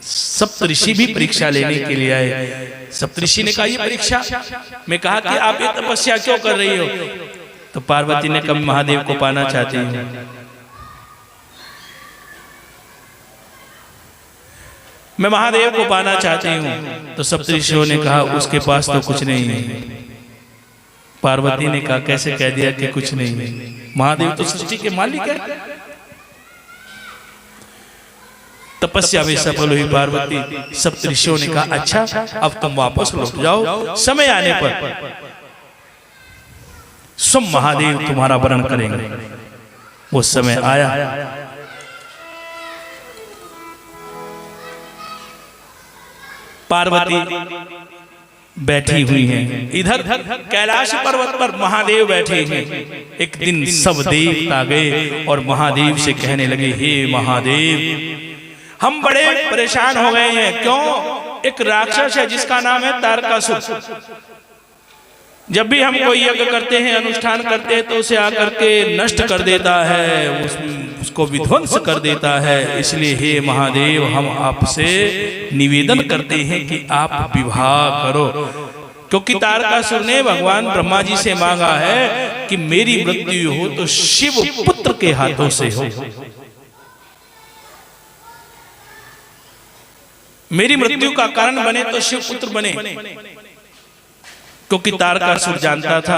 सप्तऋषि भी परीक्षा लेने के लिए आए। सप्तऋषि ने कहा ये परीक्षा में कहा कि आप ये तपस्या क्यों कर रही हो? तो पार्वती ने कभी महादेव को पाना चाहती हूं। मैं महादेव को पाना चाहती हूं। तो सप्तऋषियों ने कहा उसके पास तो कुछ नहीं है। पार्वती ने कहा कैसे कह दिया कि कुछ नहीं है? महादेव तो सृष्टि के मालिक है। तपस्या में सफल हुई पार्वती। सप्तऋषियों ने कहा अच्छा अब तुम वापस लौट जाओ, समय आने पर सब महादेव तुम्हारा वरण करेंगे। वो समय आया। पार्वती बैठी हुई हैं, इधर कैलाश पर्वत पर महादेव बैठे हैं। एक दिन सब देवता गए और महादेव से कहने लगे हे महादेव हम बड़े परेशान हो गए हैं। क्यों? एक राक्षस है जिसका नाम है तारकासुर। जब भी हम कोई यज्ञ करते हैं, अनुष्ठान करते हैं, तो उसे आकर के नष्ट कर देता है, उसको विध्वंस कर देता है। इसलिए हे महादेव हम आपसे निवेदन करते हैं कि आप विवाह करो, क्योंकि तारकासुर ने भगवान ब्रह्मा जी से मांगा है कि मेरी मृत्यु हो तो शिव पुत्र के हाथों से हो। मेरी मृत्यु का कारण बने तो शिव पुत्र बने, क्योंकि तारकासुर जानता था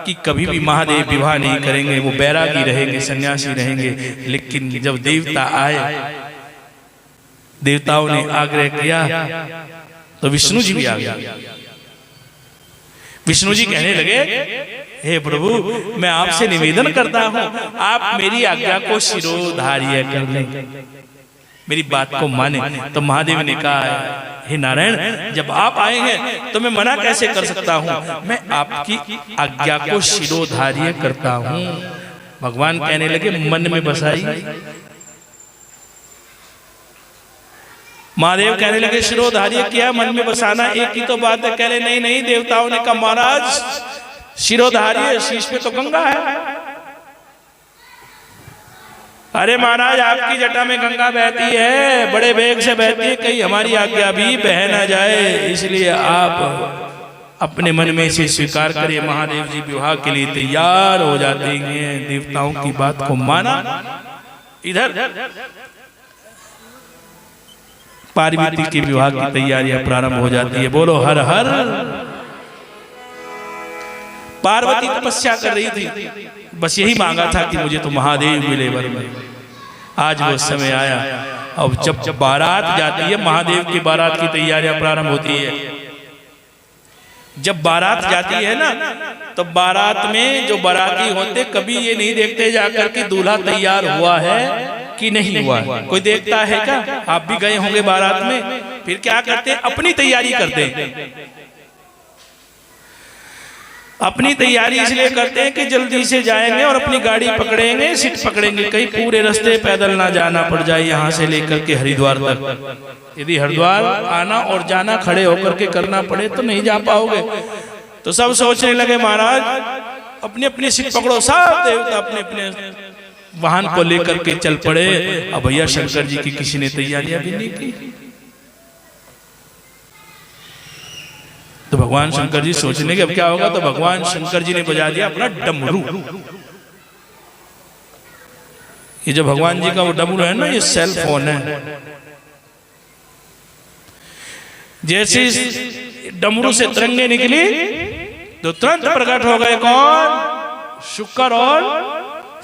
कि कभी भी महादेव विवाह नहीं करेंगे, वो बैरागी रहेंगे, सन्यासी रहेंगे। लेकिन जब देवता आए, देवताओं ने आग्रह किया तो विष्णु जी भी आ गए। विष्णु जी कहने लगे हे प्रभु मैं आपसे निवेदन करता हूं आप मेरी आज्ञा को शिरोधार्य कर लें, मेरी बात को माने। तो महादेव ने कहा हे नारायण जब आप आए हैं तो मैं मना कैसे कर सकता हूं, मैं आपकी आज्ञा को शिरोधार्य करता हूं। भगवान कहने लगे मन में बसाई। महादेव कहने लगे शिरोधार्य किया, मन में बसाना एक ही तो बात है। कह रहे नहीं नहीं, देवताओं ने कहा महाराज शिरोधार्य शीश पे तो गंगा है। अरे महाराज आपकी जटा में गंगा बहती है, बड़े वेग से बहती है, कहीं हमारी आज्ञा भी बह ना जाए, इसलिए आप अपने मन में से स्वीकार करिए। महादेव जी विवाह के लिए तैयार हो जाते हैं, देवताओं की बात को माना। इधर पार्वती के विवाह की तैयारियां प्रारंभ हो जाती है। बोलो हर हर। पार्वती तपस्या कर रही थी, बस यही मांगा था कि मुझे तो महादेव मिले वर में। आज वो समय आया। अब जब बारात जाती है, महादेव की बारात की तैयारियां प्रारंभ होती है। जब बारात जाती है ना, तो बारात में जो बाराती होते कभी ये नहीं देखते जाकर कि दूल्हा तैयार हुआ है कि नहीं हुआ है। कोई देखता है क्या? आप भी गए होंगे बारात में। फिर क्या करते हैं? अपनी तैयारी करते हैं। अपनी तैयारी इसलिए करते हैं कि जल्दी से जाएंगे और अपनी गाड़ी पकड़ेंगे, सीट पकड़ेंगे, कहीं पूरे रास्ते पैदल ना जाना पड़ जाए यहाँ से लेकर के हरिद्वार तक। यदि हरिद्वार आना और जाना खड़े होकर के करना पड़े तो नहीं जा पाओगे। तो सब सोचने लगे महाराज अपनी अपनी सीट पकड़ो, सब देवता अपने अपने वाहन को लेकर के चल पड़े। अब भैया शंकर जी की किसी ने तैयारियां भी नहीं की। तो भगवान शंकर जी सोचने के अब क्या होगा, तो भगवान शंकर जी ने बजा दिया अपना डमरू। ये जो भगवान जी का वो डमरू है ना, ये सेल फोन है। जैसे डमरू से तरंगे निकली तो तुरंत प्रकट हो गए कौन? शुक्र और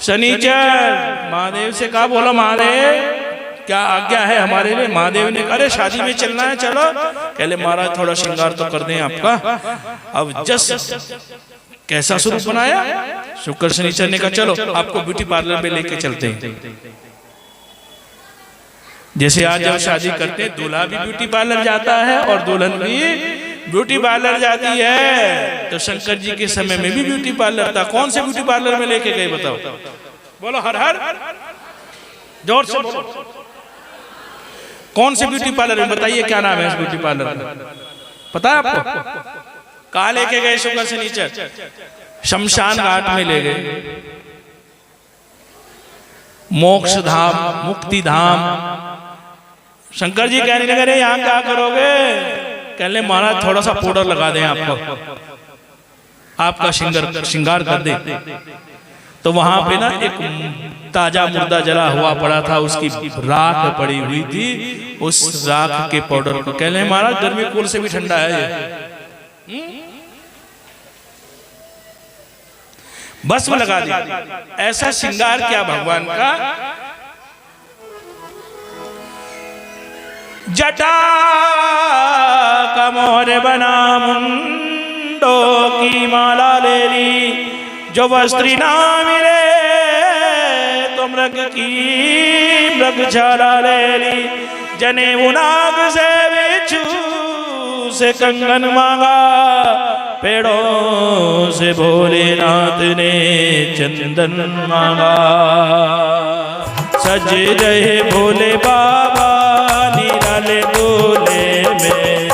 शनिचर। महादेव से कहा, बोला महादेव क्या आज्ञा है हमारे लिए? महादेव ने कहा, अरे शादी में चलना है, चलो। कहले महाराज थोड़ा श्रृंगार तो कर दें आपका। अब जस कैसा स्वरूप बनाया? शुक्र शनिचर ने कहा चलो आपको ब्यूटी पार्लर में लेके चलते हैं। जैसे आज जब शादी करते हैं, दूल्हा भी ब्यूटी पार्लर जाता है और दुल्हन भी ब्यूटी पार्लर जाती है। तो शंकर जी के समय में भी ब्यूटी पार्लर था। कौन से ब्यूटी पार्लर में लेके गए बताओ? बोलो हर हर, जोर से बोलो। कौन से ब्यूटी पार्लर में? बताइए क्या नाम है इस ब्यूटी पार्लर का? पता है आपको? कहाँ लेके गए शुक्र शनिचर? शमशान घाट में ले गए। मोक्ष धाम, मुक्ति धाम। शंकर जी कहने लगे, अरे यहाँ क्या करोगे? कहने महाराज थोड़ा सा पाउडर लगा दें आपको, आपका श्रृंगार कर दे। तो वहां पे ना एक ताजा मुर्दा जला हुआ पड़ा था, उसकी राख पड़ी हुई थी। उस राख के पाउडर को कहने महाराज गर्मी कूल से भी ठंडा है ये, बस में लगा दिया। ऐसा श्रृंगार किया भगवान का। जटा का मोर बना, मुंडो की माला ले ली। जो वस्त्री ना मिले तो मृग की मृगशाला ले ली। जने नाग से बिच्छू से कंगन मांगा। पेड़ों से भोलेनाथ ने चंदन मांगा। सज रहे भोले बाबा निराले डोले में।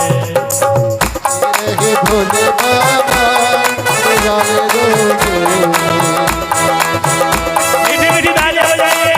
भोले बाबा निराले डोले में। मीठी मीठी तालियां हो जाइए।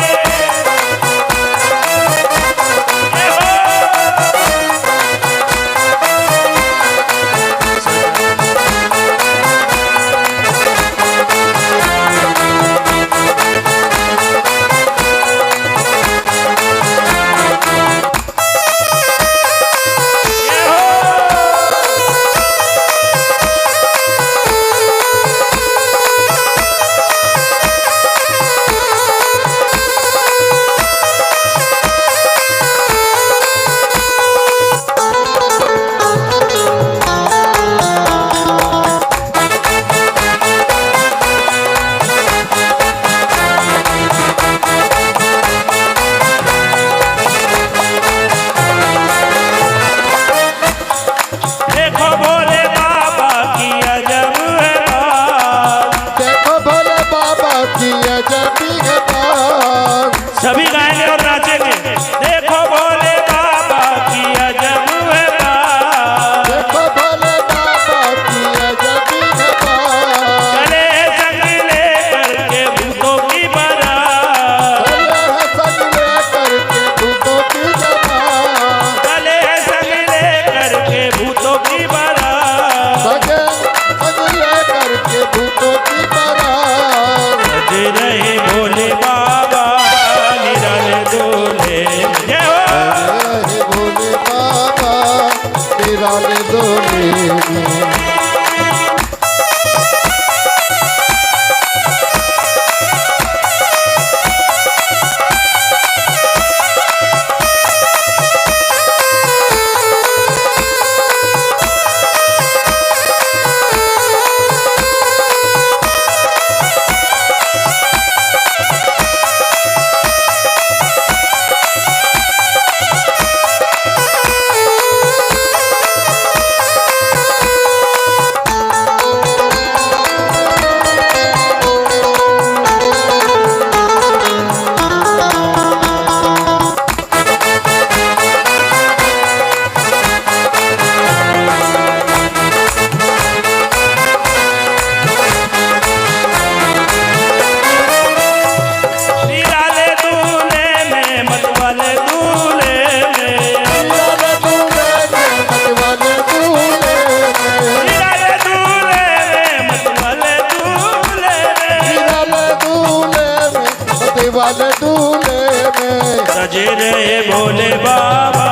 वाले दूल्हे में। सजे रहे भोले बाबा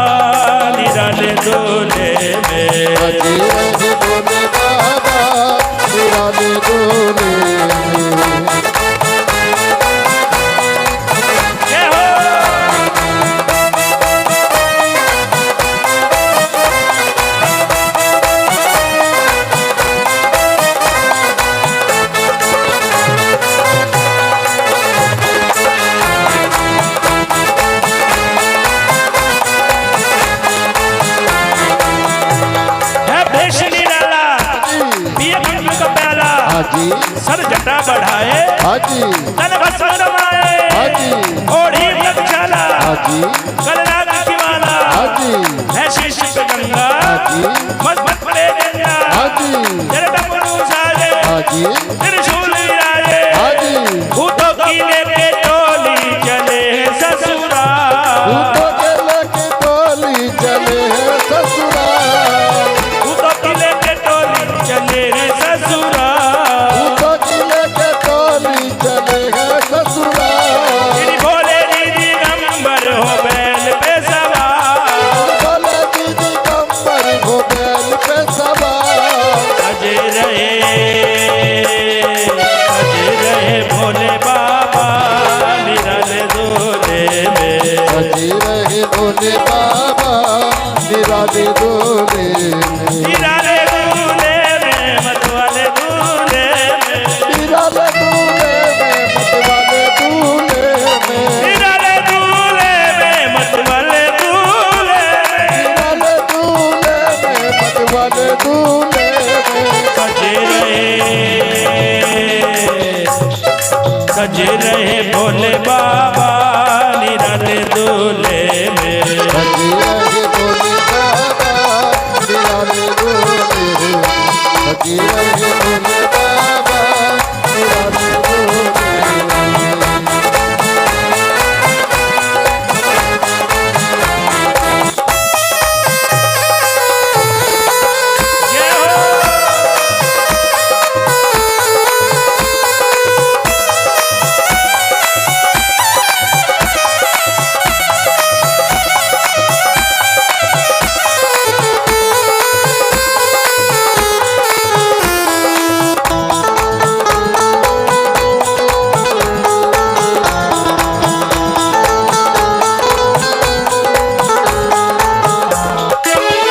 निराले दूल्हे में। सजे रहे भोले बाबा निराले दूल्हे में। जय हो। हाजी सर जटा बढ़ाए हाजी तन भस्म रमाए हाजी ओढ़ी मगशाला हाजी गलना की माला हाजी है शीश पे गंगा हाजी मत मत पड़े गंगा हाजी तेरे डमरू साजे हाजी त्रिशूल विराजे हाजी भूतों की लेके टोली चले ससुराल। भूतों के लेके टोली चले हैं ससुराल। भूतों की लेके टोली चले ससुराल। भूतों की लेके टोली चले हैं ससुराल। श्री भोले जी दिगंबर हो बैल पे सवार। भोले जी दिगंबर हो बैल पे सवार। सजे रहे भोले बाबा निराले दूल्हे में। सजे रहे भोले बाबा निराले दूल्हे में। निराले दूल्हे में मतवाले दूल्हे में। निराले दूल्हे में मतवाले दूल्हे में। निराले दूल्हे में मतवाले दूल्हे में। निराले दूल्हे में मतवाले दूल्हे में। सजे रहे भोले बाबा निराले दूल्हे में। सजे रहे भोले बाबा निराले दूल्हे में। सजे रहे भोले बाबा निराले दूल्हे में। जय हो।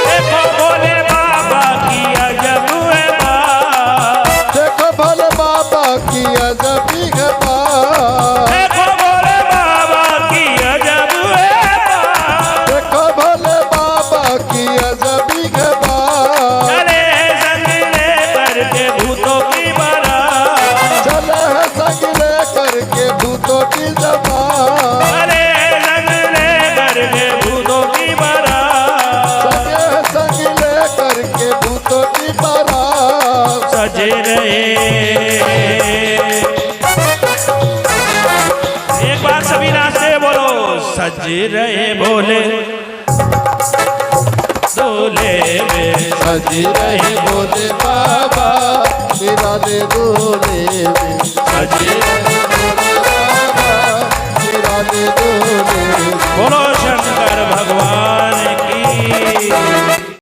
देखो भोले बाबा की अजब है बात। देखो भोले बाबा की अजबी है बात। देखो भोले बाबा की अजब है बात। देखो भोले बाबा की अजबी है बात। चले संग लेकर के भूतों की बारात। चले है संग लेकर के भूतों की जबान। चले संग लेकर के भूतों की बारात। चले है संग लेकर के भूतों की बारात। सजे रहे। एक बार सभी नाचते बोलो सजे रहे भोले दूल्हे में। सजे रहे भोले बाबा निराले दूल्हे में। सजे रहे भोले बाबा निराले दूल्हे में। बोलो